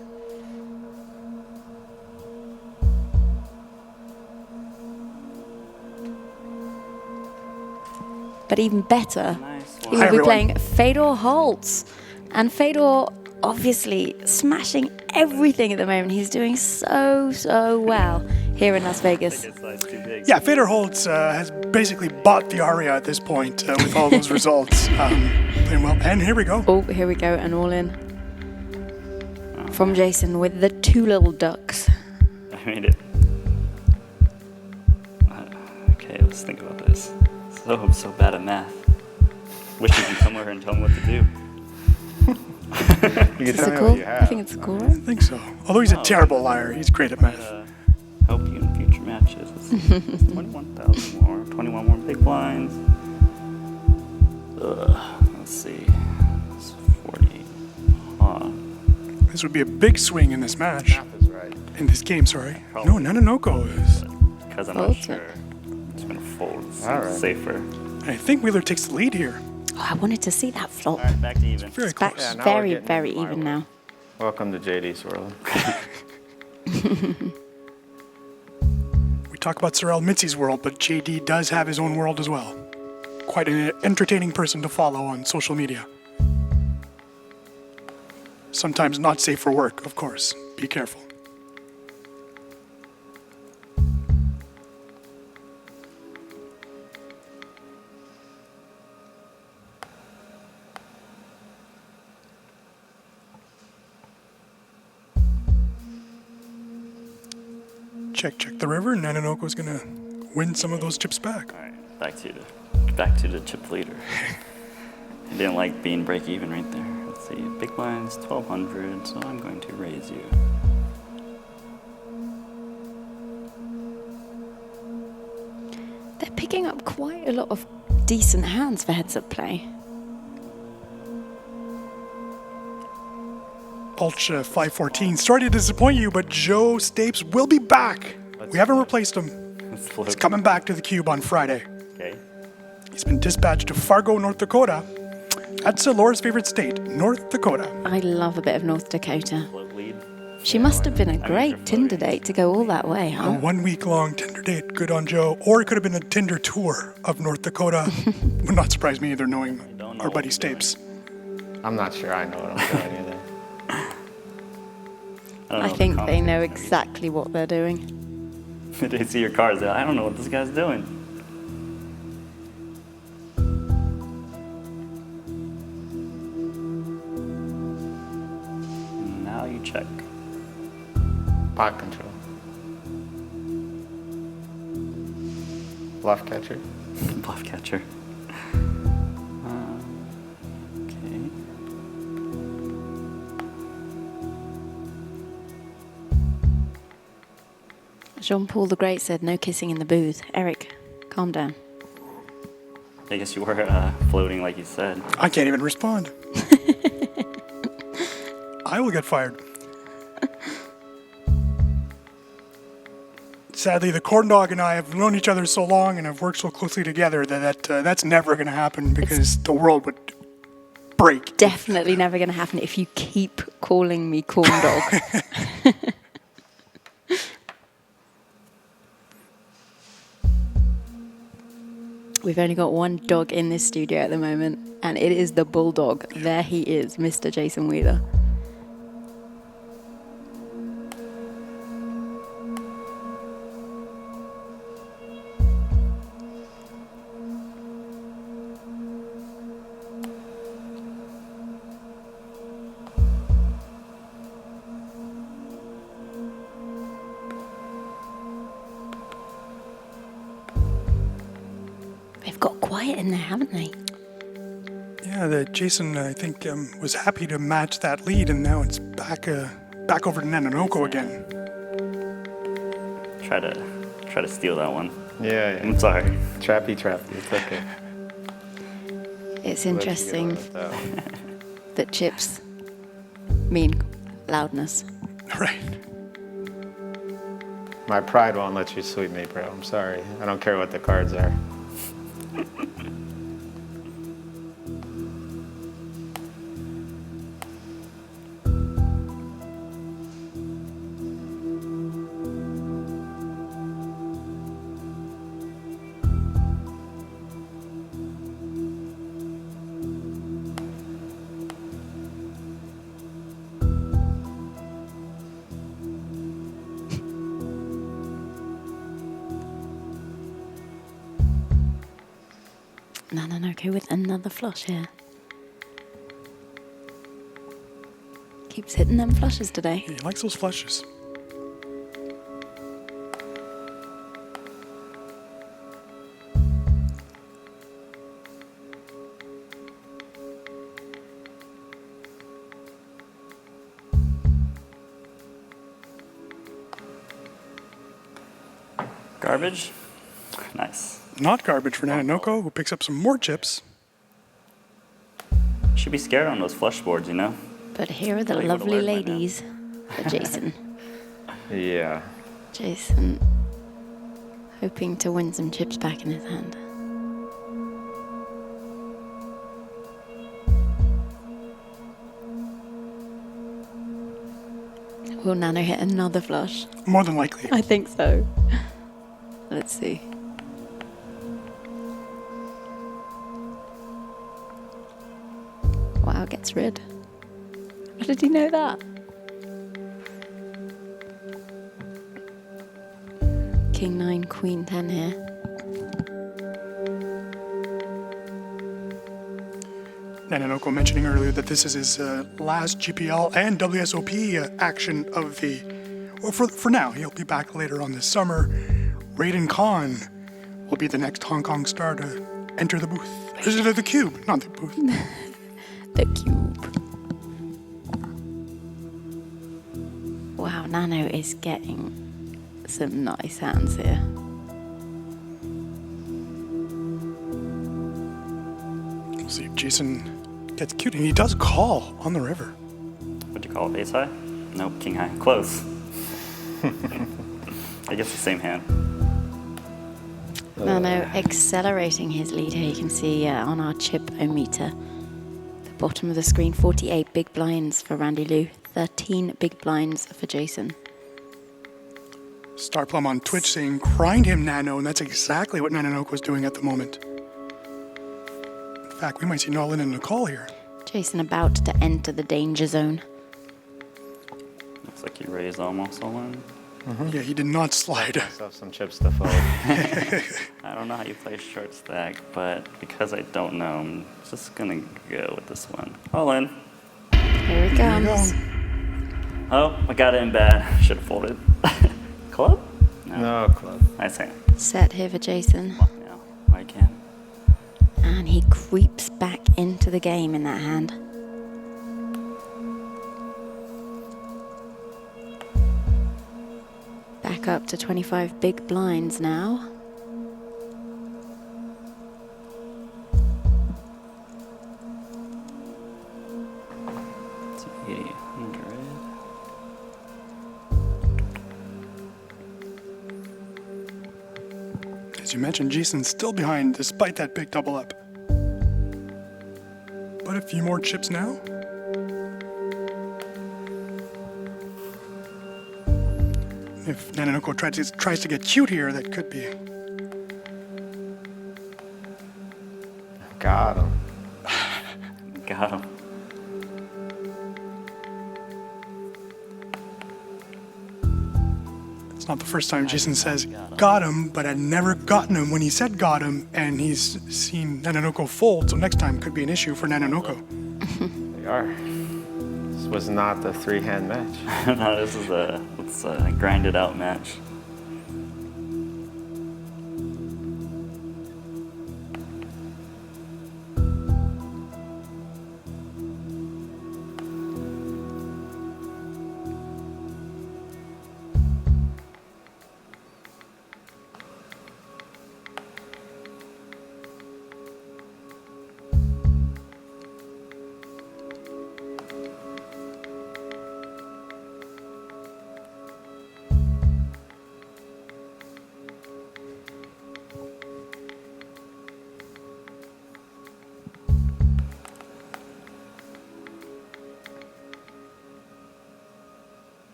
But even better, Nice he one. will Hi, be everyone. playing Fedor Holtz. And Fedor obviously smashing everything at the moment. He's doing so well here in Las Vegas. His size too big. Yeah, Fedor Holtz has basically bought the aria at this point with all those results. Playing well. And here we go. Oh, here we go, and all in. From Jason with the 2 little ducks. I made it. Okay, let's think about this. I'm so bad at math. Wish you could come over and tell me what to do. You can Is tell it me cool? what you I have. think it's a cool, I right? think so. Although he's a terrible liar, he's great at math. Help you in future matches. Let's see. 21,000 more. 21 more big blinds. Let's see. It's 48. This would be a big swing in this match. Math is right. In this game, sorry. Probably. No, Nanonoko is. Because I'm Fold not sure. I'm just going to fold. It's All right. safer. I think Wheeler takes the lead here. Oh, I wanted to see that flop. All right, back to even. Very It's back close. Yeah, now we're very, getting very into my even world. now. Welcome to JD's world. We talk about Cyril Mitzi's world, but JD does have his own world as well. Quite an entertaining person to follow on social media. Sometimes not safe for work, of course. Be careful. Check the river. Nanonoko's gonna win some of those chips back. All right, back to the chip leader. I didn't like being break even right there. Let's see, big blinds 1,200, so I'm going to raise you. They're picking up quite a lot of decent hands for heads-up play. Ultra 514. Sorry to disappoint you, but Joe Stapes will be back. We haven't replaced him. Let's flip. He's coming back to the cube on Friday. Okay. He's been dispatched to Fargo, North Dakota. That's Laura's favorite state, North Dakota. I love a bit of North Dakota. Float lead. She must have been a you're great Tinder floating. date to go all that way, A huh? 1 week long Tinder date, good on Joe. Or it could have been a Tinder tour of North Dakota. Would not surprise me either, knowing don't know our what buddy I'm doing. Stapes. I'm not sure I know what I'm doing either. don't I know think the they know comments. exactly what they're doing. They see your cards. They're like, I don't know what this guy's doing. Now you check. Pot control. Bluff catcher. Bluff catcher. Okay. Jean-Paul the Great said no kissing in the booth. Eric, calm down. I guess you were floating like you said. I can't even respond. I will get fired. Sadly, the corn dog and I have known each other so long and have worked so closely together that's never going to happen because the world would break. Definitely never going to happen if you keep calling me corn dog. We've only got one dog in this studio at the moment, and it is the bulldog. There he is, Mr. Jason Wheeler. They've got quiet in there, haven't they? Yeah, Jason, I think, was happy to match that lead, and now it's back over to Nanonoko again. Try to steal that one. Yeah. I'm sorry. Trappy. It's okay. It's interesting that chips mean loudness. Right. My pride won't let you sweep me, bro. I'm sorry. I don't care what the cards are. Nanonoko with another flush here. Keeps hitting them flushes today. He likes those flushes. Garbage? Nice. Not garbage for Nanonoko, who picks up some more chips. Should be scared on those flush boards, you know? But here are the Probably would've lovely learned by now. ladies for Jason. Yeah. Jason hoping to win some chips back in his hand. Will Nano hit another flush? More than likely. I think so. Let's see. Wow, gets rid. How did he know that? King 9, Queen 10 here. Nanonoko mentioning earlier that this is his last GPL and WSOP action of the... Well, for now, he'll be back later on this summer. Raiden Khan will be the next Hong Kong star to enter the booth. The cube, not the booth. The cube. Wow, Nano is getting some nice hands here. We'll see if Jason gets cute, and he does call on the river. What'd you call it? Ace high? Nope, king high. Close. I guess the same hand. Nano accelerating his lead here. You can see on our chip-o-meter, the bottom of the screen, 48 big blinds for Randy Liu, 13 big blinds for Jason. Starplum on Twitch saying, grind him, Nano, and that's exactly what Nanonoko is doing at the moment. In fact, we might see Nolan and Nicole here. Jason about to enter the danger zone. Looks like you raised almost all in. Yeah, he did not slide. Still have some chips to fold. I don't know how you play short stack, but because I don't know, I'm just gonna go with this one. All in. Here it comes. Oh, I got it in bad. Should have folded. Club? No club. Nice hand. Set here for Jason. I can. And he creeps back into the game in that hand. Back up to 25 big blinds now. It's 800. As you mentioned, Jason's still behind despite that big double up. But a few more chips now. If Nanonoko tries to get cute here, that could be. Got him. Got him. It's not the first time Jason says got him, but had never gotten him when he said got him, and he's seen Nanonoko fold, so next time could be an issue for Nanonoko. They are. This was not the 3-hand match. No, this is a grinded out match.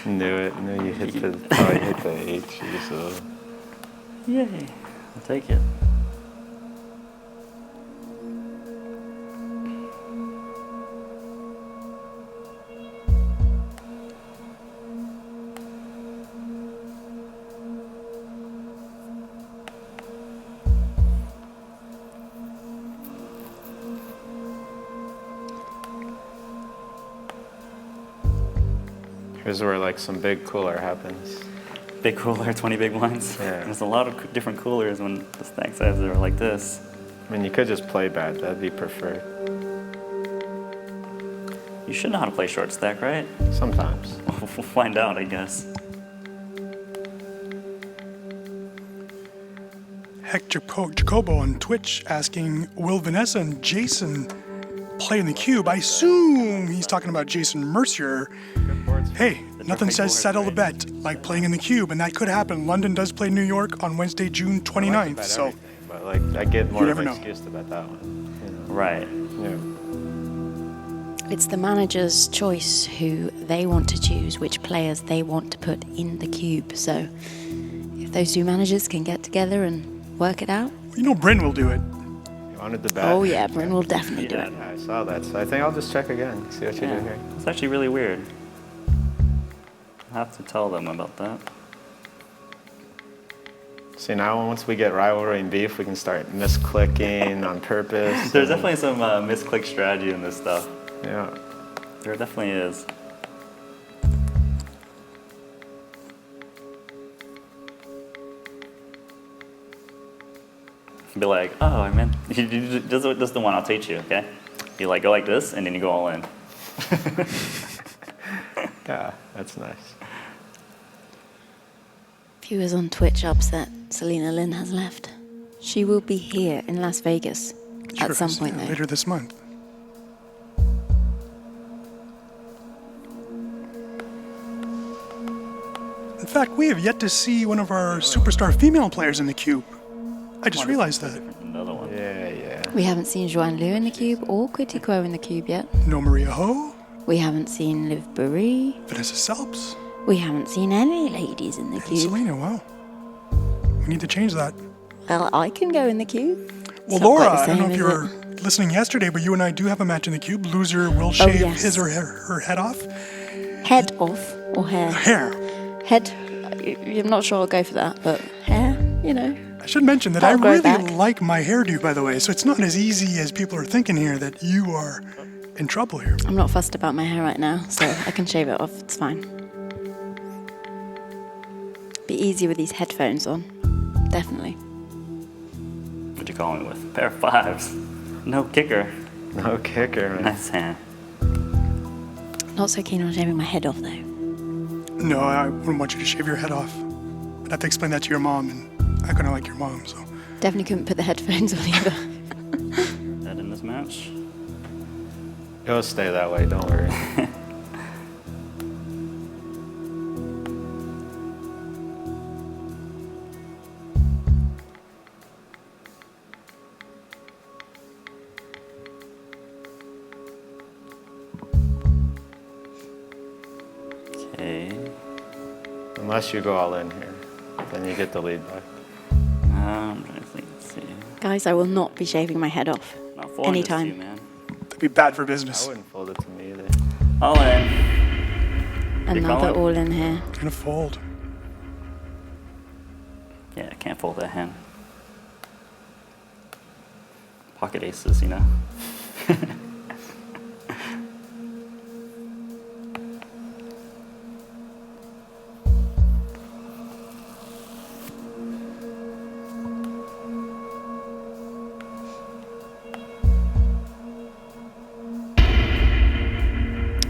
Knew it. Knew you hit the probably hit the H. So. Yay. I'll take it. Here's where like some big cooler happens. Big cooler, 20 big blinds. Yeah. There's a lot of different coolers when the stack sizes are like this. I mean, you could just play bad. That'd be preferred. You should know how to play short stack, right? Sometimes. We'll find out, I guess. Heck Jacobo on Twitch asking, will Vanessa and Jason play in the cube? I assume he's talking about Jason Mercier. Hey, nothing says settle the bet like playing in the cube, and that could happen. London does play New York on Wednesday, June 29th, so But like, I get more You of never an know. excuse to bet that one. You know? Right. Yeah. It's the manager's choice who they want to choose, which players they want to put in the cube. So if those two managers can get together and work it out. you know Bryn will do it. You wanted the bet. Oh yeah, Bryn will definitely do it. I saw that, so I think I'll just check again, see what you do Yeah. here. It's actually really weird. I'll have to tell them about that. See, now once we get rivalry and beef, we can start misclicking on purpose. There's definitely some misclick strategy in this stuff. Yeah. There definitely is. Be like, oh, I meant, this is the one I'll teach you, okay? You like go like this, and then you go all in. Yeah, that's nice. Viewers on Twitch upset Selena Lynn has left. She will be here in Las Vegas at some point though. Later this month. In fact, we have yet to see one of our superstar female players in the cube. I just realized that. Another one. Yeah. We haven't seen Joanne Liu in the cube or Quitico in the cube yet. No Maria Ho, We haven't seen Liv Bury. Vanessa Selps, We haven't seen any ladies in the and cube. Selena. Wow. We need to change that. Well, I can go in the cube. Well, It's not Laura, quite the I don't know same, if you is were it? listening yesterday, but you and I do have a match in the cube. Loser will shave yes. his or her head off. Head off or hair? Hair. Head, I'm not sure I'll go for that, but hair, you know. I should mention that I That'll grow really back. like my hairdo, by the way, so it's not as easy as people are thinking here that you are in trouble here. I'm not fussed about my hair right now, so I can shave it off. It's fine. Be easy with these headphones on. Definitely. What'd you call me with? Pair of fives. No kicker. No kicker, man. Nice hand. Not so keen on shaving my head off, though. No, I wouldn't want you to shave your head off. I'd have to explain that to your mom, and I couldn't like your mom, so. Definitely couldn't put the headphones on either. That in this match. It'll stay that way, don't worry. Okay. Unless you go all in here, then you get the lead back. I'm trying to think. Let's see. Guys, I will not be shaving my head off. Not folding this to Anytime. you, man. That'd be bad for I business. wouldn't fold it to me either. All in. Another calling? all in here. Gonna fold. Yeah, I can't fold that hand. Pocket aces, you know.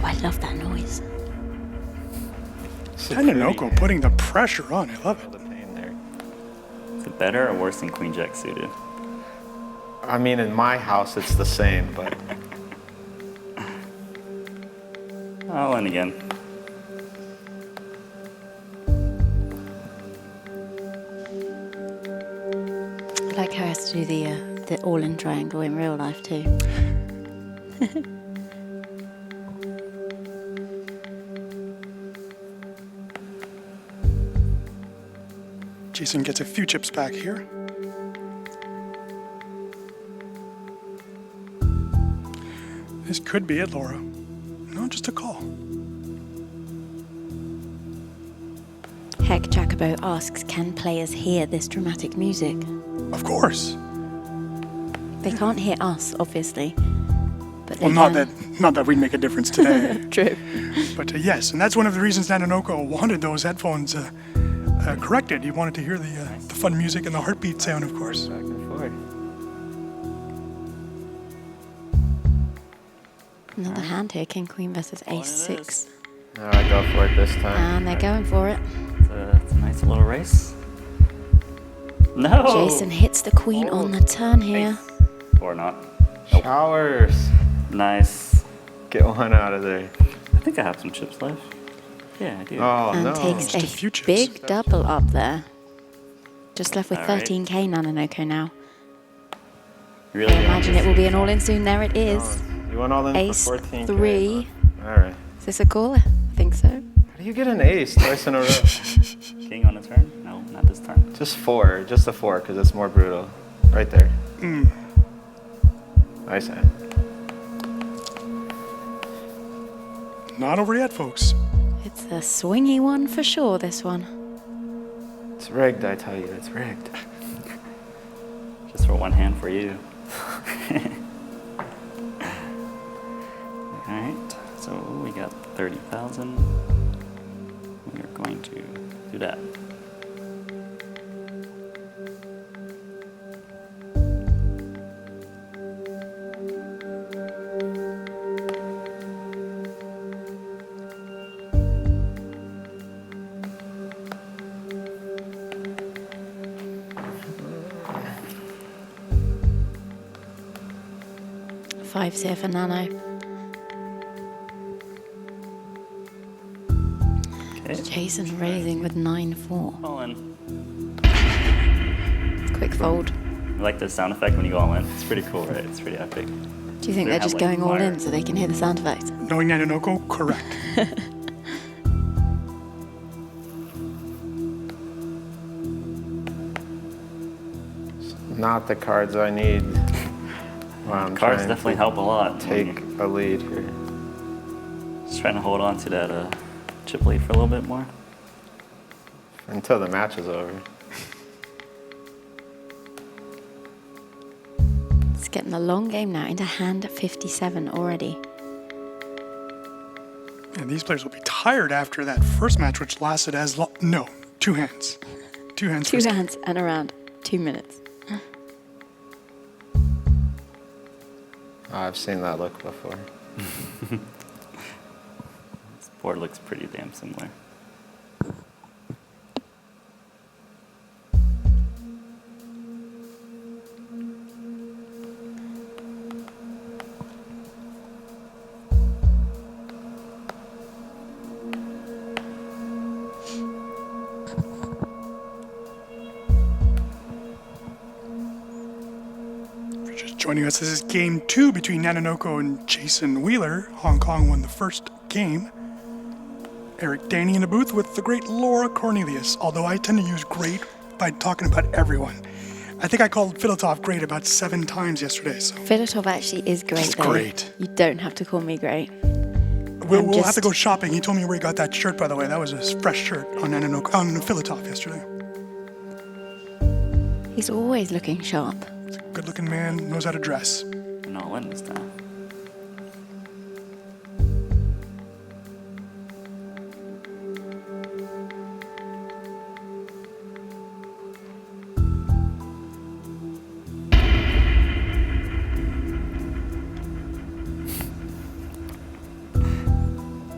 Oh, I love that noise. Nanonoko putting the pressure on. I love it. The pain there. Is it better or worse than Queen Jack suited? I mean, in my house, it's the same, but All in again. I like how he has to do the all-in triangle in real life too. Jason gets a few chips back here. This could be it, Laura. No, just a call. Heck Jacobo asks, can players hear this dramatic music? Of course. They can't hear us, obviously. But they Well, can. not that we'd make a difference today. True. But yes, and that's one of the reasons Nanonoko wanted those headphones corrected. He wanted to hear the fun music and the heartbeat sound, of course. back and forth. Another hand here, King Queen versus Ace it 6. No, I go for it this time. And they're going for it. It's a nice little race. No! Jason hits the Queen on the turn here. Or not. Showers. Nice. Get one out of there. I think I have some chips left. Yeah, I do. Oh, And no. takes Just a few a chips. big double up there. Just left with All right. 13k Nanonoko now. Really? I imagine it will be an all-in soon. There it is. You went all in Ace for 14K. 3. All right. Is this a call? I think so. How do you get an ace twice in a row? King on the turn? No, not this time. Just four. Just a four, because it's more brutal. Right there. Nice hand. Not over yet, folks. It's a swingy one for sure, this one. It's rigged, I tell you. It's rigged. Just for one hand for you. Alright, so we got 30,000. We are going to do that. Fives here for Nano. Okay. Jason raising with 9-4. All in. Quick fold. I like the sound effect when you go all in. It's pretty cool, right? It's pretty epic. Do you think They they're have, just like, going all fire. in so they can hear the sound effect? Knowing Nanonoko, correct. Not the cards I need. Wow, I'm Cards trying definitely to help a lot. take a lead here. Just trying to hold on to that chip lead for a little bit more. Until the match is over. It's getting a long game now into hand 57 already. And these players will be tired after that first match, which lasted as long. No, 2 hands. 2 hands. 2 hands and around 2 minutes. I've seen that look before. This board looks pretty damn similar. Joining us, this is game 2 between Nanonoko and Jason Wheeler. Hong Kong won the first game. Eric Danny in the booth with the great Laura Cornelius, although I tend to use great by talking about everyone. I think I called Filatov great about 7 times yesterday. So Filatov actually is great. It's though. great. You don't have to call me great. We'll have to go shopping. He told me where he got that shirt, by the way. That was a fresh shirt on Nanonoko, on Filatov yesterday. He's always looking sharp. He's a good-looking man, knows how to dress. No, in this time.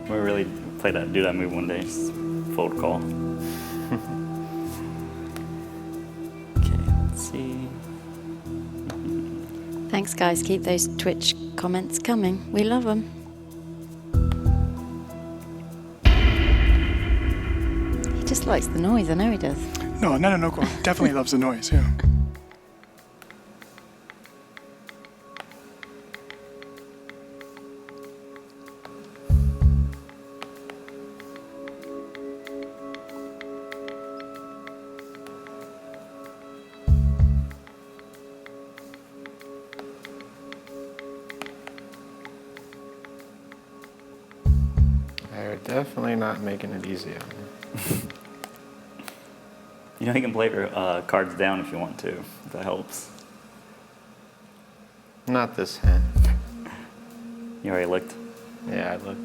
We really do that move one day, just fold call. Okay, let's see. Thanks, guys. Keep those Twitch comments coming. We love them. He just likes the noise. I know he does. No, Nanonoko definitely loves the noise, yeah. They're definitely not making it easy on me. You know, you can play your cards down if you want to, if that helps. Not this hand. You already looked? Yeah, I looked.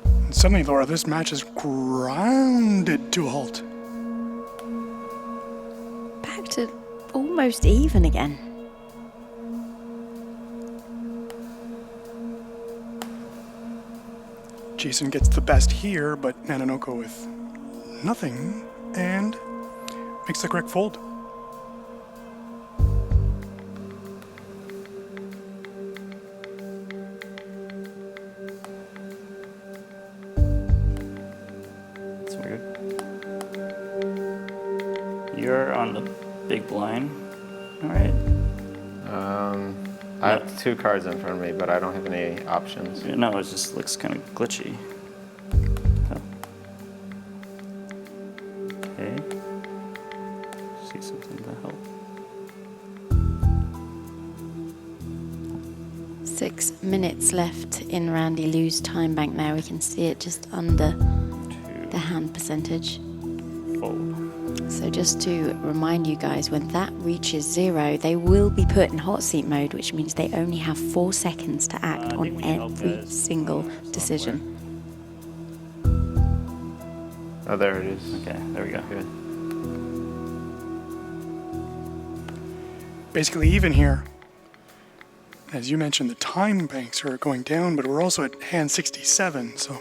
And suddenly, Laura, this match is grounded to a halt. Back to almost even again. Jason gets the best here, but Nanonoko with nothing, and makes the correct fold. That's weird. You're on the big blind, all right? I have 2 cards in front of me, but I don't have any options. No, it just looks kind of glitchy. Oh. Okay. See something to help. 6 minutes left in Randy Lou's time bank now. We can see it just under 2. the hand percentage. Fold. So just to remind you guys, when that reaches 0, they will be put in hot seat mode, which means they only have 4 seconds to act I think on we can help every guys. single decision. Oh, there it is. Okay, there we go. Good. Basically even here. As you mentioned, the time banks are going down, but we're also at hand 67, so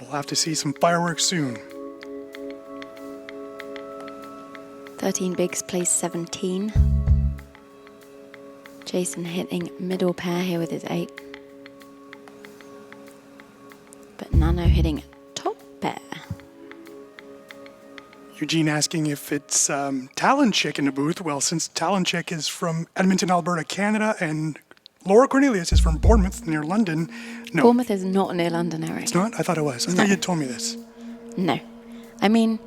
we'll have to see some fireworks soon. 13 bigs plays 17. Jason hitting middle pair here with his 8. But Nano hitting top pair. Eugene asking if it's Talon Chick in the booth. Well, since Talon Chick is from Edmonton, Alberta, Canada, and Laura Cornelius is from Bournemouth, near London, no. Bournemouth is not near London, Eric. It's not? I thought it was. I thought you'd told me this. No. I mean,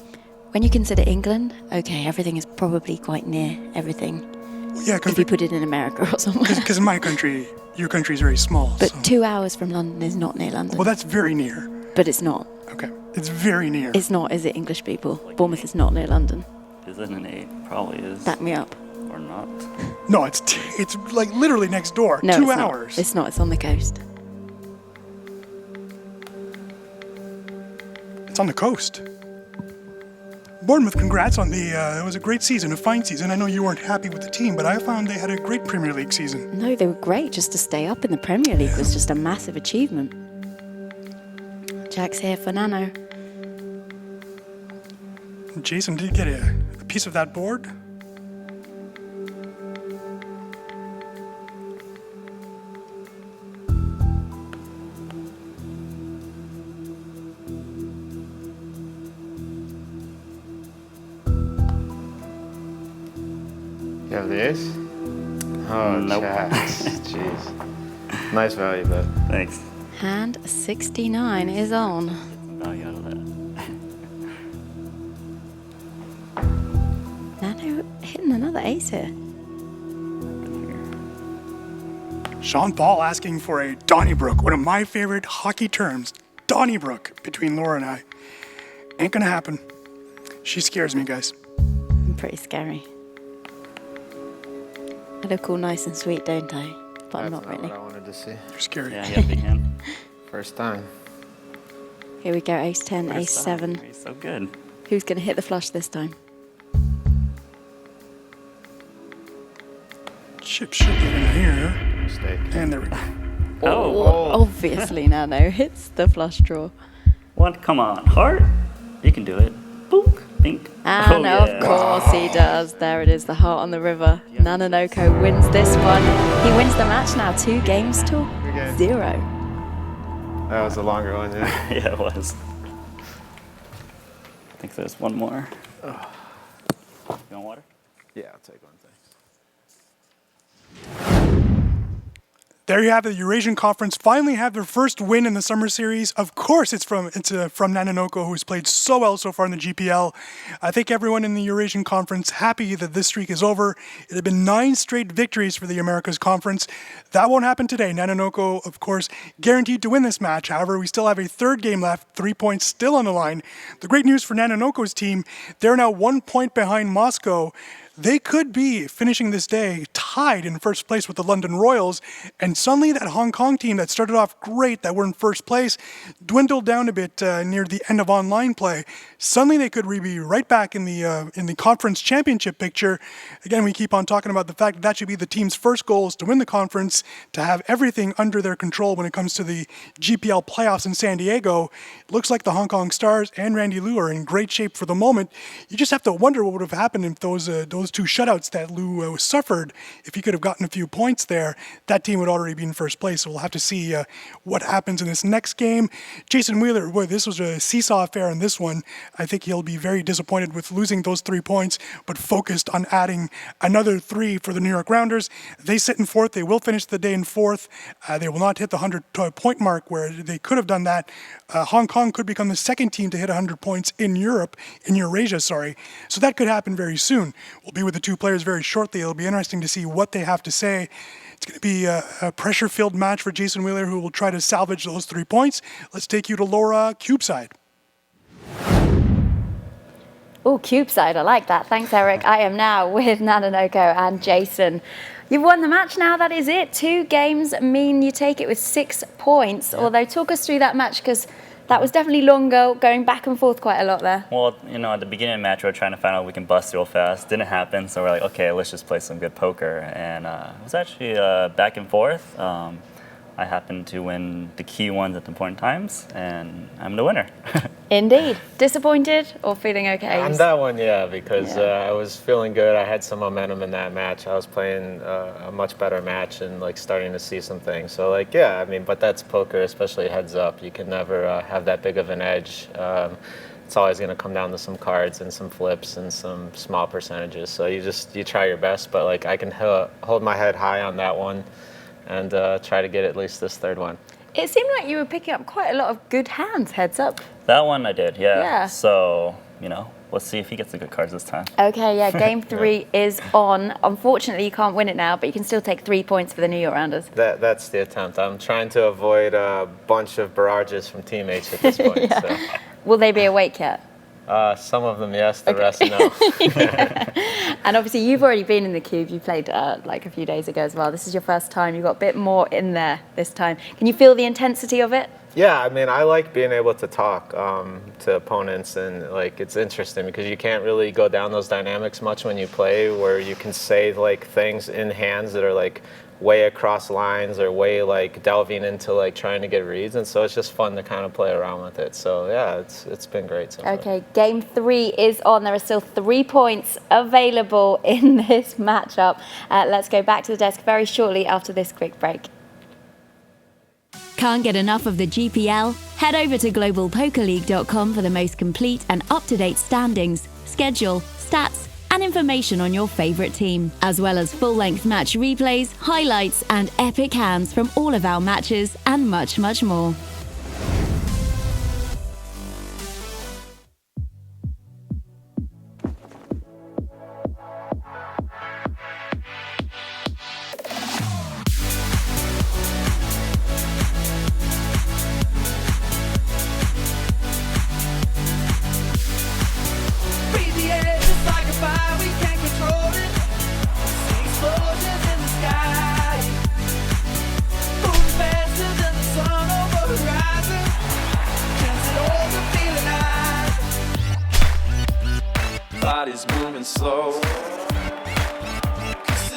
when you consider England, okay, everything is probably quite near everything. Yeah, If you put it in America or somewhere. because in my country, your country is very small. But so. 2 hours from London is not near London. Well, that's very near. But it's not. Okay, it's very near. It's not, is it, English people? Bournemouth is not near London. Is it an 8? Probably is. Back me up. Or Or not. No, it's like literally next door. No, 2 it's hours. Not. It's not. It's on the coast. It's on the coast. Bournemouth, congrats on it was a great season, a fine season. I know you weren't happy with the team, but I found they had a great Premier League season. No, they were great. Just to stay up in the Premier League was just a massive achievement. Jack's here for Nano. Jason, did you get a piece of that board? You have the ace? Oh, Nope. jacks. Jeez. Nice value, but Thanks. Hand 69 is on. Value out of that. Nano hitting another ace here. Sean Paul asking for a Donnybrook, one of my favorite hockey terms. Donnybrook between Laura and I. Ain't gonna happen. She scares me, guys. Pretty scary. I look all nice and sweet, don't I? But I'm that's not really. what I wanted to see. You're scary. Yeah, he had a big hand. First time. Here we go, ace 10, ace First 7. time. He's so good. Who's going to hit the flush this time? Chip should get in here. Mistake. And there we go. Oh, obviously Nano hits the flush draw. What? Come on. Heart? You can do it. Boink. Bink. And Oh, of course he does. There it is, the heart on the river. Nanonoko wins this one. He wins the match now, 2 games to 0. That was a longer one, yeah. Yeah, it was. I think there's one more. You want water? Yeah, I'll take one, thanks. There you have it. The Eurasian Conference finally have their first win in the summer series. Of course, it's from Nanonoko, who's played so well so far in the GPL. I think everyone in the Eurasian Conference happy that this streak is over. It had been 9 straight victories for the Americas Conference. That won't happen today. Nanonoko, of course, guaranteed to win this match. However, we still have a third game left, 3 points still on the line. The great news for Nanonoko's team, they're now 1 point behind Moscow. They could be finishing this day tied in first place with the London Royals, and suddenly that Hong Kong team that started off great, that were in first place, dwindled down a bit near the end of online play. Suddenly they could be right back in the conference championship picture. Again, we keep on talking about the fact that should be the team's first goal, is to win the conference, to have everything under their control when it comes to the GPL playoffs in San Diego. It looks like the Hong Kong Stars and Randy Liu are in great shape for the moment. You just have to wonder what would have happened if those 2 shutouts that Liu suffered, if he could have gotten a few points there, that team would already be in first place. So we'll have to see what happens in this next game. Jason Wheeler, boy, this was a seesaw affair in this one. I think he'll be very disappointed with losing those 3 points, but focused on adding another 3 for the New York Rounders. They sit in 4th. They will finish the day in 4th. They will not hit the 100-point mark where they could have done that. Hong Kong could become the second team to hit 100 points in Eurasia. So that could happen very soon. We'll be with the 2 players very shortly. It'll be interesting to see what they have to say. It's going to be a pressure-filled match for Jason Wheeler, who will try to salvage those 3 points. Let's take you to Laura, Cubeside. Oh, Cubeside, I like that. Thanks, Eric. I am now with Nanonoko and Jason. You've won the match now, that is it. 2 games mean you take it with 6 points. Yeah. Although, talk us through that match, because that was definitely longer, going back and forth quite a lot there. Well, at the beginning of the match, we were trying to find out if we can bust real fast. Didn't happen, so we're like, okay, let's just play some good poker. And it was actually back and forth. I happened to win the key ones at the important times, and I'm the winner. Indeed. Disappointed or feeling okay? On that one, yeah, because I was feeling good. I had some momentum in that match. I was playing a much better match and starting to see some things. So but that's poker, especially heads up. You can never have that big of an edge. It's always going to come down to some cards and some flips and some small percentages. So you try your best, but I can hold my head high on that one and try to get at least this third one. It seemed like you were picking up quite a lot of good hands, heads up. That one I did, yeah. So, let's see if he gets the good cards this time. Okay, yeah, game 3 is on. Unfortunately, you can't win it now, but you can still take 3 points for the New York Rounders. That's the attempt. I'm trying to avoid a bunch of barrages from teammates at this point. Will they be awake yet? Some of them, yes. The rest, no. And obviously, you've already been in the cube. You played like a few days ago as well. This is your first time. You've got a bit more in there this time. Can you feel the intensity of it? Yeah, I mean, I like being able to talk to opponents, and like it's interesting because you can't really go down those dynamics much when you play, where you can say like things in hands that are like way across lines or way like delving into like trying to get reads, and so it's just fun to kind of play around with it. So yeah, it's been great so far. Okay, game 3 is on. There are still 3 points available in this matchup. Let's go back to the desk very shortly after this quick break. Can't get enough of the GPL? Head over to globalpokerleague.com for the most complete and up-to-date standings, schedule, stats, and information on your favorite team, as well as full-length match replays, highlights, and epic hands from all of our matches, and much, much more. Breathe the air just like a fire, we can't control it. See explosions in the sky, moving faster than the sun over horizon. Chance it all to feel alive. Body's moving slow. 'Cause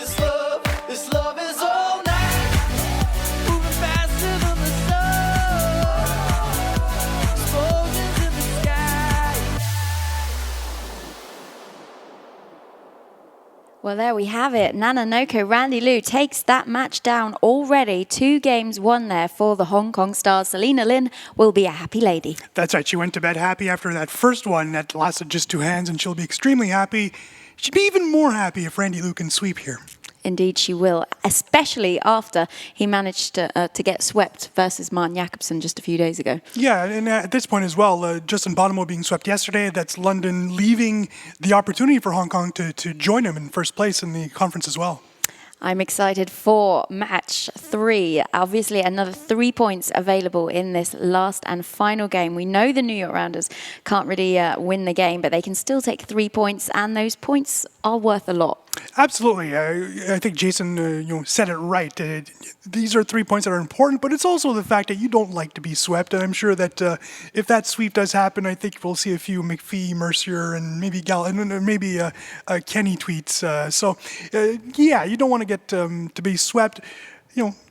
this love is all night, moving faster than the sun. Explosions in the sky. Well, there we have it. Nanonoko, Randy Liu takes that match down already. 2 games won there for the Hong Kong stars. Selena Lin will be a happy lady. That's right. She went to bed happy after that first one that lasted just 2 hands, and she'll be extremely happy. She'd be even more happy if Randy Liu can sweep here. Indeed, she will, especially after he managed to get swept versus Martin Jacobsen just a few days ago. Yeah, and at this point as well, Justin Bonomo being swept yesterday, that's London leaving the opportunity for Hong Kong to join him in first place in the conference as well. I'm excited for match 3. Obviously, another 3 points available in this last and final game. We know the New York Rounders can't really win the game, but they can still take 3 points, and those points are worth a lot. Absolutely. I think Jason said it right. These are 3 points that are important, but it's also the fact that you don't like to be swept. And I'm sure that if that sweep does happen, I think we'll see a few McPhee, Mercier, and maybe Kenny tweets. Yeah, you don't want to get to be swept,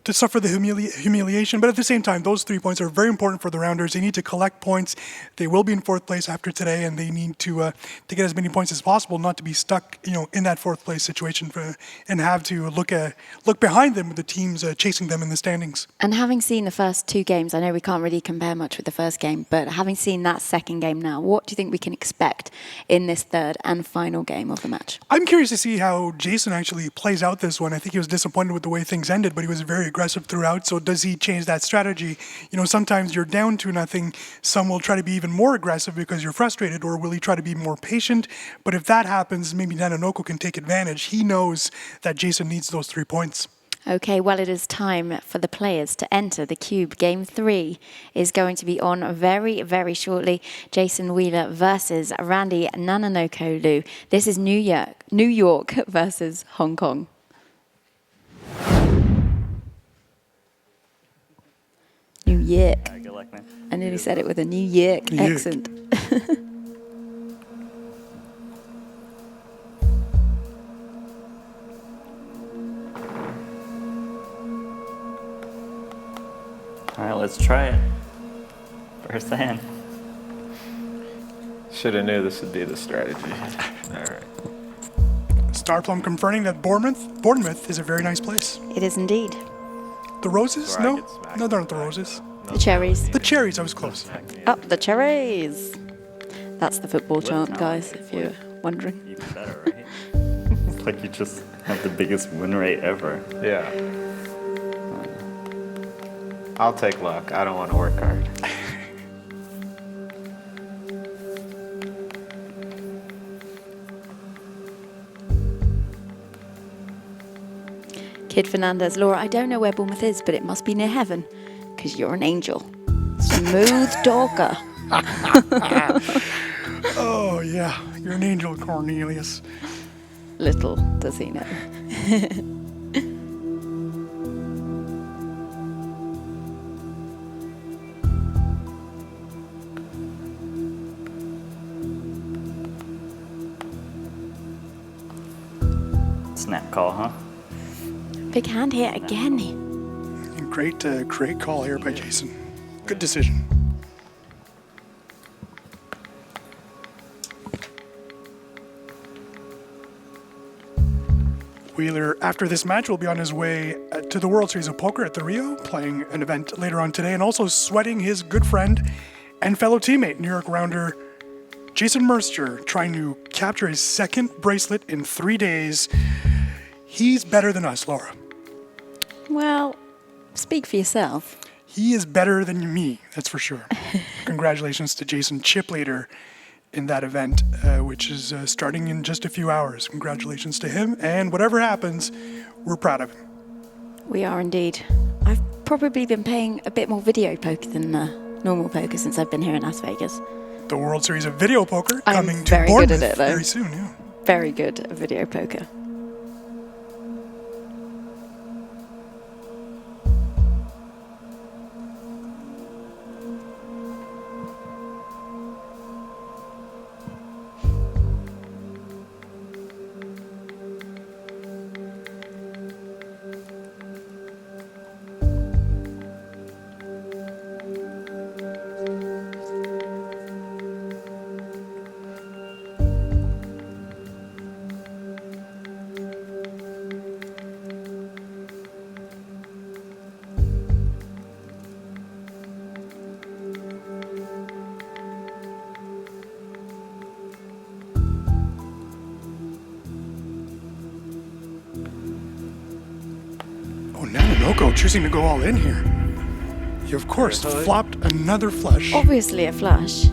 to suffer the humiliation. But at the same time, those 3 points are very important for the Rounders. They need to collect points. They will be in 4th place after today, and they need to get as many points as possible, not to be stuck, in that 4th place situation and have to look behind them with the teams chasing them in the standings. And having seen the first 2 games, I know we can't really compare much with the first game, but having seen that second game now, what do you think we can expect in this 3rd and final game of the match? I'm curious to see how Jason actually plays out this one. I think he was disappointed with the way things ended, but he was very aggressive throughout. So does he change that strategy? Sometimes you're down 2-0. Some will try to be even more aggressive because you're frustrated, or will he try to be more patient? But if that happens, maybe Nanonoko can take advantage. He knows that Jason needs those 3 points. Okay, well, it is time for the players to enter the cube. Game 3 is going to be on very, very shortly. Jason Wheeler versus Randy Nanonoko Liu. This is New York versus Hong Kong. New York. Good luck, man. I nearly said it with a New York accent. All right, let's try it. First hand. Should have knew this would be the strategy. All right. Starplum confirming that Bournemouth is a very nice place. It is indeed. The Roses? Where I No, get smacked. no, they're not the Roses. The cherries. The Cherries, I was close. Up the cherries. That's the football chant, guys, if you're wondering. Even better, right? It's like you just have the biggest win rate ever. Yeah. I'll take luck. I don't want to work hard. Kid Fernandez, Laura, I don't know where Bournemouth is, but it must be near heaven, because you're an angel. Smooth talker. Oh, Oh, yeah. You're an angel, Cornelius. Little does he know. Snap call, huh? Big hand here again. Great call here by Jason. Good decision. Wheeler, after this match, will be on his way to the World Series of Poker at the Rio, playing an event later on today, and also sweating his good friend and fellow teammate, New York rounder Jason Mercer, trying to capture his second bracelet in 3 days. He's better than us, Laura. Well, speak for yourself. He is better than me, that's for sure. Congratulations to Jason, chip leader in that event, which is starting in just a few hours. Congratulations to him, and whatever happens, we're proud of him. We are indeed. I've probably been playing a bit more video poker than normal poker since I've been here in Las Vegas. The World Series of Video Poker I'm coming to very good Bournemouth at it, though. very soon, yeah. Very good at video poker. Nanonoko choosing to go all in here. He, of course, flopped another flush. Obviously a flush.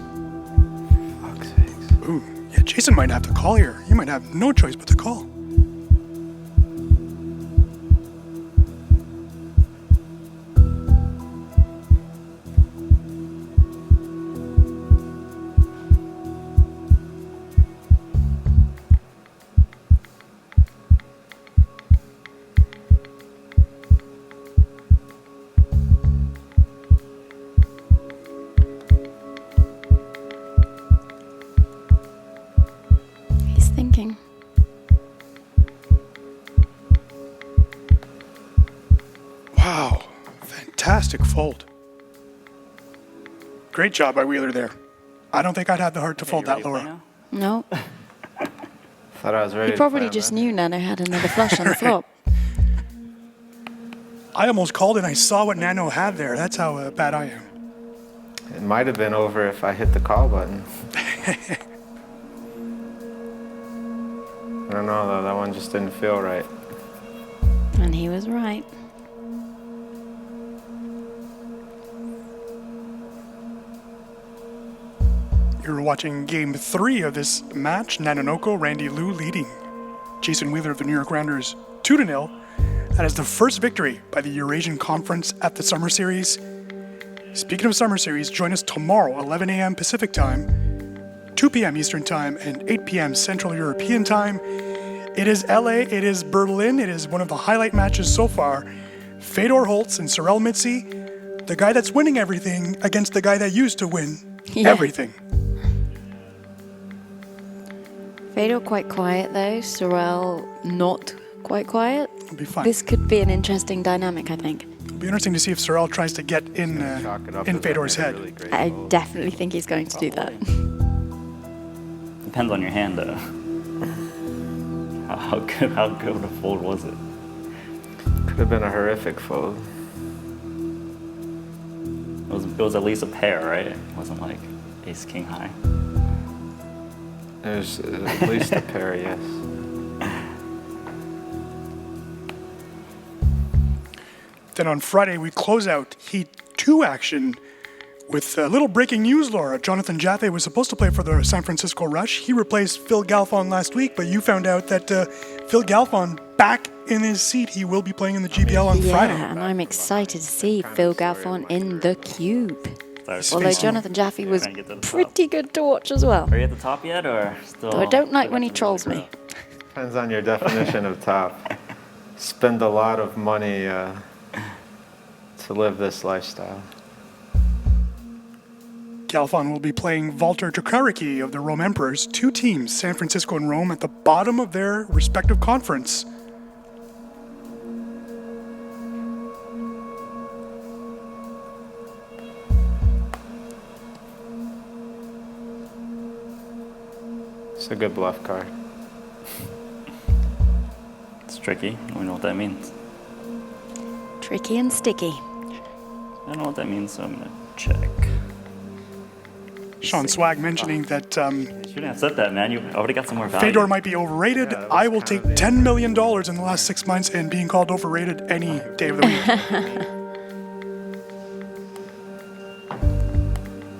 Ooh, yeah, Jason might have to call here. He might have no choice but to call. Thinking. Wow, fantastic fold. Great job by Wheeler there. I don't think I'd have the heart to fold that, Laura. No. Thought I was ready. He probably just knew Nano had another flush on the flop. I almost called and I saw what Nano had there. That's how bad I am. It might have been over if I hit the call button. I don't know though, that one just didn't feel right. And he was right. You're watching Game 3 of this match. Nanonoko, Randy Liu leading Jason Wheeler of the New York Rounders 2-0. That is the first victory by the Eurasian Conference at the Summer Series. Speaking of Summer Series, join us tomorrow, 11 a.m. Pacific Time, 2 p.m. Eastern Time, and 8 p.m. Central European Time. It is LA, it is Berlin, it is one of the highlight matches so far. Fedor Holtz and Cyril Mitzi, the guy that's winning everything against the guy that used to win everything. Fedor quite quiet though, Cyril not quite quiet. It'll be fun. This could be an interesting dynamic, I think. It'll be interesting to see if Cyril tries to get in Fedor's head. I definitely think he's going to do that. Depends on your hand, though. How good of a fold was it? Could have been a horrific fold. It was at least a pair, right? It wasn't like ace king high. There's at least a pair, yes. Then on Friday, we close out Heat 2 action with a little breaking news, Laura. Jonathan Jaffe was supposed to play for the San Francisco Rush. He replaced Phil Galfond last week, but you found out that Phil Galfond back in his seat. He will be playing in the GPL on Friday. Yeah, and I'm excited to see Phil Galfond in the cube. Although Jonathan Jaffe was Trying to get to the top. pretty good to watch as well. Are you at the top yet, or still? Though I don't like still when he got some ways trolls to me. go? Depends on your definition of top. Spend a lot of money to live this lifestyle. Galfon will be playing Walter Drakariki of the Rome Emperors, two teams, San Francisco and Rome, at the bottom of their respective conference. It's a good bluff card. It's tricky. I don't know what that means. Tricky and sticky. I don't know what that means, so I'm gonna check. Sean Swag mentioning that You shouldn't have said that, man. You already got some more value. Fedor might be overrated. Yeah, that was I will kind take of $10 million in the last 6 months, and being called overrated any day of the week.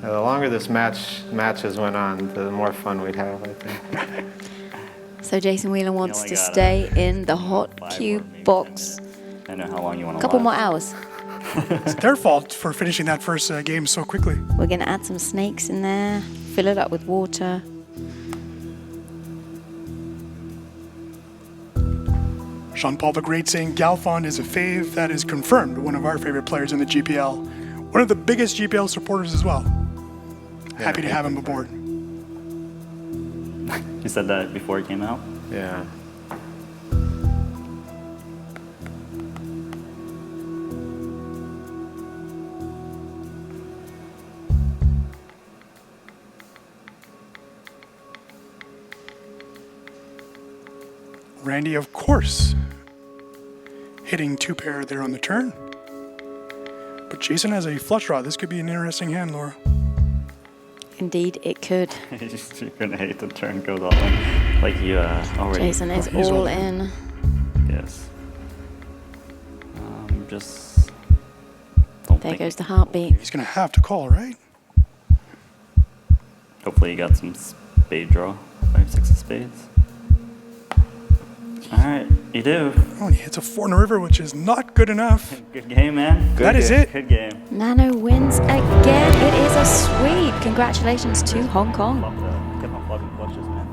The longer this matches went on, the more fun we'd have, I think. So Jason Wheeler wants only to got, stay in the hot 5 or cube maybe box. 10. I don't know how long you want A to couple more last. hours. It's their fault for finishing that first game so quickly. We're going to add some snakes in there, fill it up with water. Jean-Paul the Great saying Galfond is a fave. That is confirmed, one of our favorite players in the GPL. One of the biggest GPL supporters as well. Happy to have him aboard. You said that before it came out? Yeah. Randy, of course, hitting two pair there on the turn. But Jason has a flush draw. This could be an interesting hand, Laura. Indeed, it could. You're gonna hate the turn goes all in. Like you already. Jason is he's all all in. Yes. Just. Don't There think. goes the heartbeat. He's going to have to call, right? Hopefully you got some spade draw. 5, 6 of spades. All right, you do. Oh, and he hits a 4 in the river, which is not good enough. Good game, man. That is it. Good game. Nano wins again. It is a sweep. Congratulations to Hong Kong. Kept on plugging flushes, man.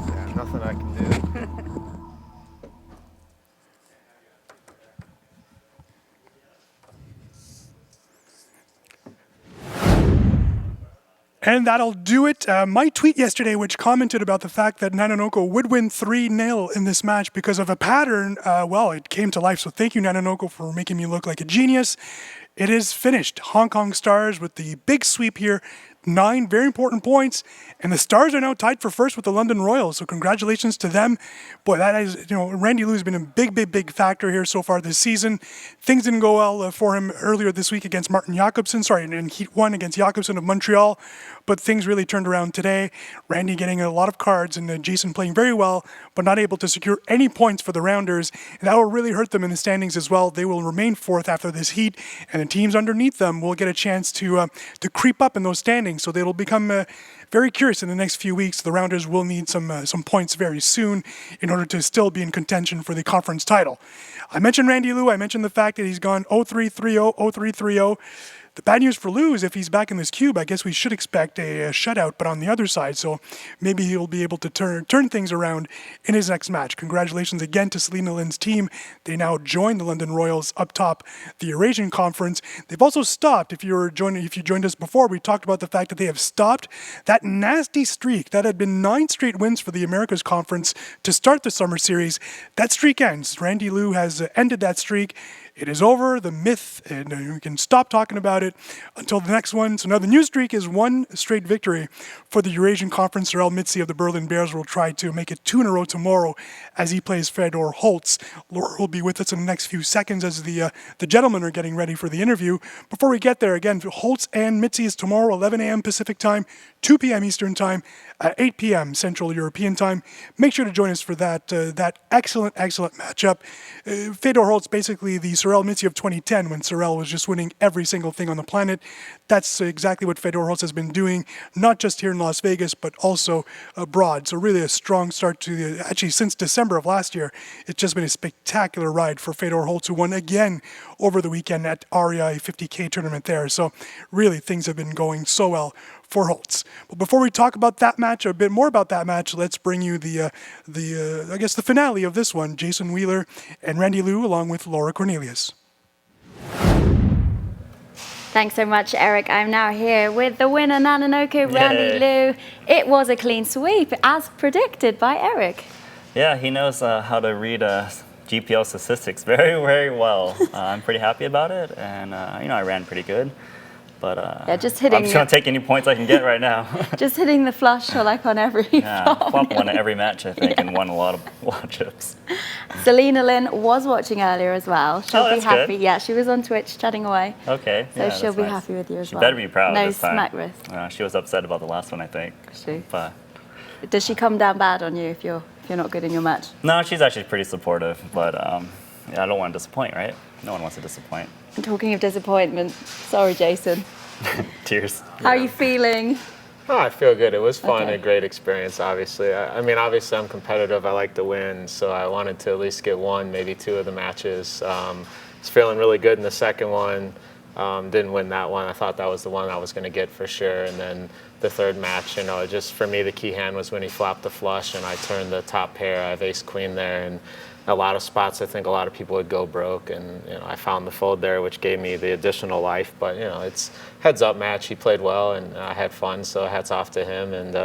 Yeah, nothing I can do. And that'll do it. My tweet yesterday, which commented about the fact that Nanonoko would win 3-0 in this match because of a pattern, well, it came to life. So thank you, Nanonoko, for making me look like a genius. It is finished. Hong Kong Stars with the big sweep here. 9 very important points, and the Stars are now tied for first with the London Royals, so congratulations to them. Boy, that is, Randy Liu has been a big factor here so far this season. Things didn't go well for him earlier this week against Martin Jakobsen, in Heat 1 against Jakobsen of Montreal, but things really turned around today. Randy getting a lot of cards, and Jason playing very well, but not able to secure any points for the Rounders, and that will really hurt them in the standings as well. They will remain fourth after this heat, and the teams underneath them will get a chance to creep up in those standings. So they'll become very curious in the next few weeks. The Rounders will need some points very soon in order to still be in contention for the conference title. I mentioned Randy Liu. I mentioned the fact that he's gone 0-3-3-0, 0-3-3-0. The bad news for Liu is if he's back in this cube, I guess we should expect a shutout, but on the other side. So maybe he'll be able to turn things around in his next match. Congratulations again to Selena Lin's team. They now join the London Royals up top the Eurasian Conference. They've also stopped, if you joined us before, we talked about the fact that they have stopped that nasty streak that had been 9 straight wins for the Americas Conference to start the summer series. That streak ends. Randy Liu has ended that streak. It is over, the myth, and we can stop talking about it until the next one. So now the new streak is 1 straight victory for the Eurasian Conference. Sorel Mitzi of the Berlin Bears will try to make it 2 in a row tomorrow as he plays Fedor Holtz. Laura will be with us in the next few seconds as the gentlemen are getting ready for the interview. Before we get there, again, Holtz and Mitzi is tomorrow, 11 a.m. Pacific time, 2 p.m. Eastern time, 8 p.m. Central European time. Make sure to join us for that excellent matchup. Fedor Holtz, basically the Sorel Mitzi of 2010 when Sorel was just winning every single thing on the planet. That's exactly what Fedor Holz has been doing, not just here in Las Vegas, but also abroad. So really a strong start to actually since December of last year, it's just been a spectacular ride for Fedor Holz, who won again over the weekend at REI 50K tournament there. So really things have been going so well for Holtz. But before we talk about that match, a bit more about that match, let's bring you the finale of this one, Jason Wheeler and Randy Liu along with Laura Cornelius. Thanks so much, Eric. I'm now here with the winner, Nanonoko, Randy Liu. It was a clean sweep, as predicted by Eric. Yeah, he knows how to read GPL statistics very, very well. I'm pretty happy about it, and I ran pretty good. But yeah, just hitting I'm just going to take any points I can get right now. Just hitting the flush like on every flop. Flop won every match, I think, and won a lot of chips. Selena Lynn was watching earlier as well. She'll be happy. Good. Yeah, she was on Twitch chatting away. Okay. So she'll be happy with you as well. She better be proud no this time. Smack wrist. She was upset about the last one, I think. She. But does she come down bad on you if you're not good in your match? No, she's actually pretty supportive, but yeah, I don't want to disappoint, right? No one wants to disappoint. And talking of disappointment, sorry, Jason. Tears. How are you feeling? Oh, I feel good. It was fun, Okay. a great experience, obviously. I mean, obviously I'm competitive. I like to win, so I wanted to at least get one, maybe two of the matches. Was feeling really good in the second one. Didn't win that one. I thought that was the one I was going to get for sure. And then the third match, just for me, the key hand was when he flopped the flush and I turned the top pair. I have ace queen there, and a lot of spots I think a lot of people would go broke, and I found the fold there, which gave me the additional life. But it's heads up match. He played well, and I had fun, so hats off to him. And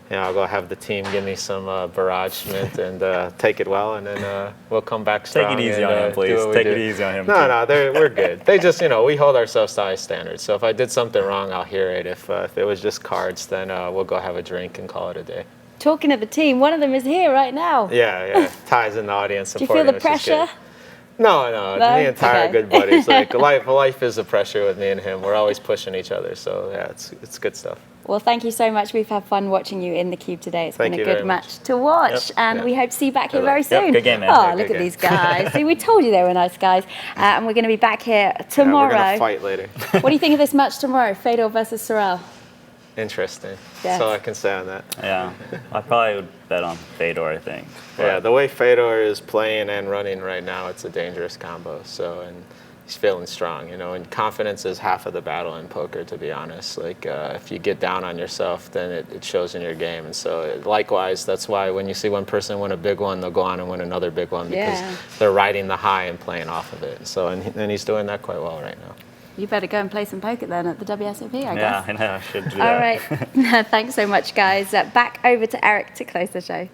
I'll go have the team give me some barrage Schmidt and take it well, and then we'll come back strong. Take it easy on him, please. Take it easy on him. No, we're good. They just, we hold ourselves to high standards. So if I did something wrong, I'll hear it. If it was just cards, then we'll go have a drink and call it a day. Talking of the team, one of them is here right now. Yeah. Ty's in the audience Do you supporting. feel the pressure? No. Me and Ty are good buddies. Like Okay. life is a pressure with me and him. We're always pushing each other. So yeah, it's good stuff. Well, thank you so much. We've had fun watching you in the Cube today. It's been a good match to watch, Yep. and we hope to see you back here very soon. Good game, man. Oh, look at these guys. See, we told you they were nice guys. And we're going to be back here tomorrow. We're gonna fight later. What do you think of this match tomorrow, Fedor versus Sorel? Interesting. Yes. That's all I can say on that. Yeah, I probably would bet on Fedor, I think. Yeah, the way Fedor is playing and running right now, it's a dangerous combo. So, and he's feeling strong, and confidence is half of the battle in poker, to be honest. Like, if you get down on yourself, then it shows in your game. And so, likewise, that's why when you see one person win a big one, they'll go on and win another big one because they're riding the high and playing off of it. So, and he's doing that quite well right now. You better go and play some poker then at the WSOP, I guess. Yeah, I know. I should do that. All right. Thanks so much, guys. Back over to Eric to close the show.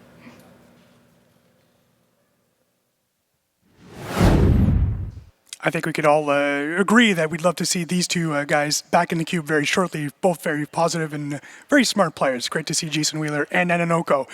I think we could all agree that we'd love to see these two guys back in the cube very shortly. Both very positive and very smart players. Great to see Jason Wheeler and Nanonoko.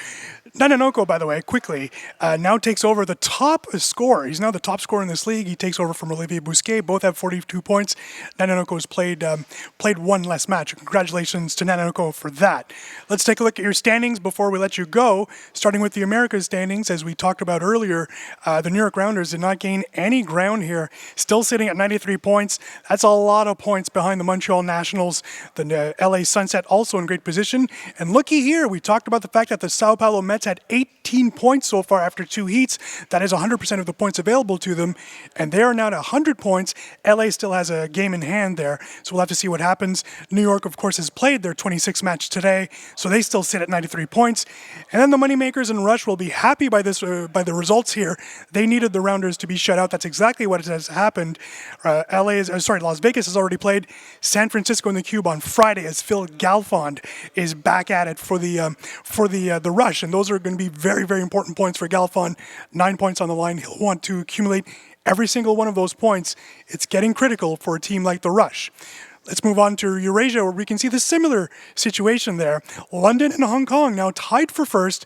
Nanonoko, by the way, quickly, now takes over the top scorer. He's now the top scorer in this league. He takes over from Olivier Bousquet. Both have 42 points. Nanonoko has played one less match. Congratulations to Nanonoko for that. Let's take a look at your standings before we let you go. Starting with the Americas standings, as we talked about earlier, the New York Rounders did not gain any ground here. Still sitting at 93 points. That's a lot of points behind the Montreal Nationals. The LA Sunset also in great position. And looky here, we talked about the fact that the Sao Paulo Mets had 18 points so far after 2 heats. That is 100% of the points available to them. And they are now at 100 points. LA still has a game in hand there. So we'll have to see what happens. New York, of course, has played their 26th match today. So they still sit at 93 points. And then the Moneymakers and Rush will be happy by the results here. They needed the Rounders to be shut out. That's exactly what has happened. Las Vegas has already played San Francisco in the cube on Friday as Phil Galfond is back at it for the Rush, and those are going to be very, very important points for Galfond. 9 points on the line. He'll want to accumulate every single one of those points. It's getting critical for a team like the Rush. Let's move on to Eurasia, where we can see the similar situation there. London and Hong Kong now tied for first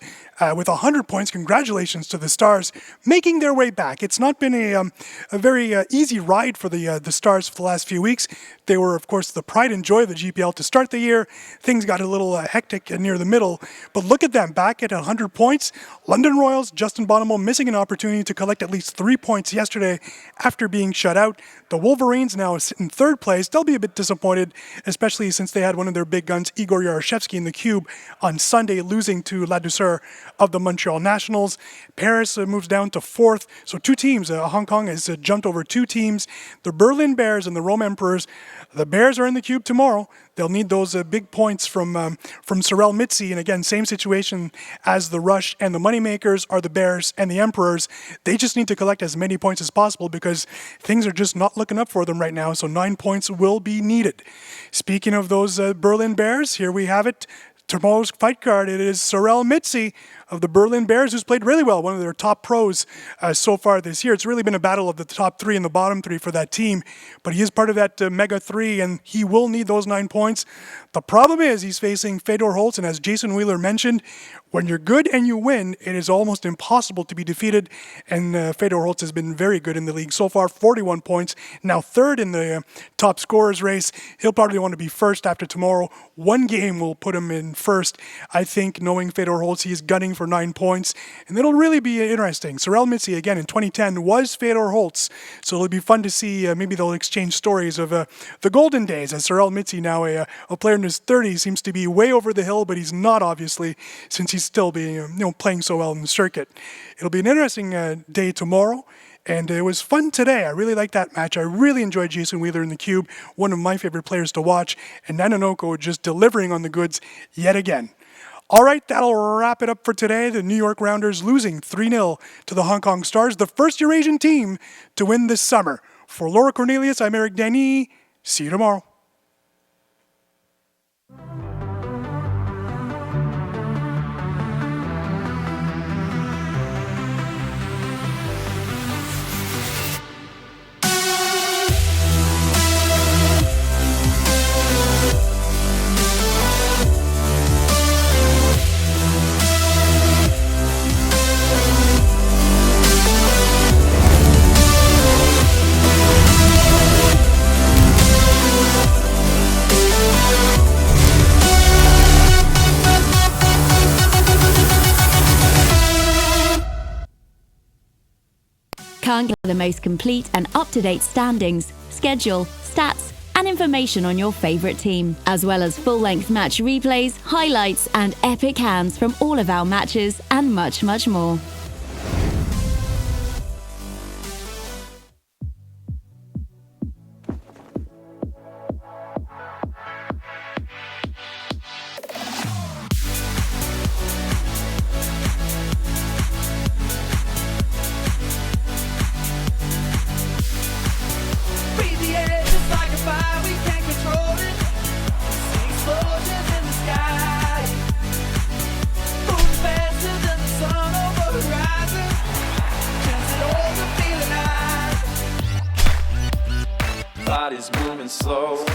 with 100 points. Congratulations to the Stars, making their way back. It's not been a very easy ride for the Stars for the last few weeks. They were, of course, the pride and joy of the GPL to start the year. Things got a little hectic near the middle, but look at them, back at 100 points. London Royals, Justin Bonomo missing an opportunity to collect at least 3 points yesterday after being shut out. The Wolverines now sit in third place. They'll be a bit disappointed, especially since they had one of their big guns, Igor Yaroshevsky, in the cube on Sunday, losing to La Douceur of the Montreal Nationals. Paris moves down to fourth. So 2 teams. Hong Kong has jumped over 2 teams. The Berlin Bears and the Rome Emperors. The Bears are in the cube tomorrow. They'll need those big points from Sorel Mitzi. And again, same situation as the Rush and the Moneymakers are the Bears and the Emperors. They just need to collect as many points as possible because things are just not looking up for them right now. So 9 points will be needed. Speaking of those Berlin Bears, here we have it. Tomorrow's fight card, it is Sorel Mitzi of the Berlin Bears, who's played really well, one of their top pros so far this year. It's really been a battle of the top 3 and the bottom 3 for that team, but he is part of that Mega 3, and he will need those 9 points. The problem is he's facing Fedor Holtz, and as Jason Wheeler mentioned, when you're good and you win, it is almost impossible to be defeated, and Fedor Holtz has been very good in the league so far, 41 points, now third in the top scorers race. He'll probably want to be first after tomorrow. 1 game will put him in first. I think, knowing Fedor Holtz, he's gunning for 9 points, and it'll really be interesting. Sorel Mitzi, again, in 2010, was Fedor Holtz, so it'll be fun to see. Maybe they'll exchange stories of the golden days, as Sorel Mitzi, now a player in his 30s, seems to be way over the hill, but he's not, obviously, since he's still being playing so well in the circuit. It'll be an interesting day tomorrow. And it was fun today. I really liked that match. I really enjoyed Jason Wheeler in the cube, one of my favorite players to watch, and Nanonoko just delivering on the goods yet again. All right, that'll wrap it up for today. The New York Rounders losing 3-0 to the Hong Kong Stars, the first Eurasian team to win this summer. For Laura Cornelius, I'm Eric Denny. See you tomorrow. Can't get the most complete and up-to-date standings, schedule, stats, and information on your favorite team, as well as full-length match replays, highlights, and epic hands from all of our matches, and much, much more. Body's moving slow.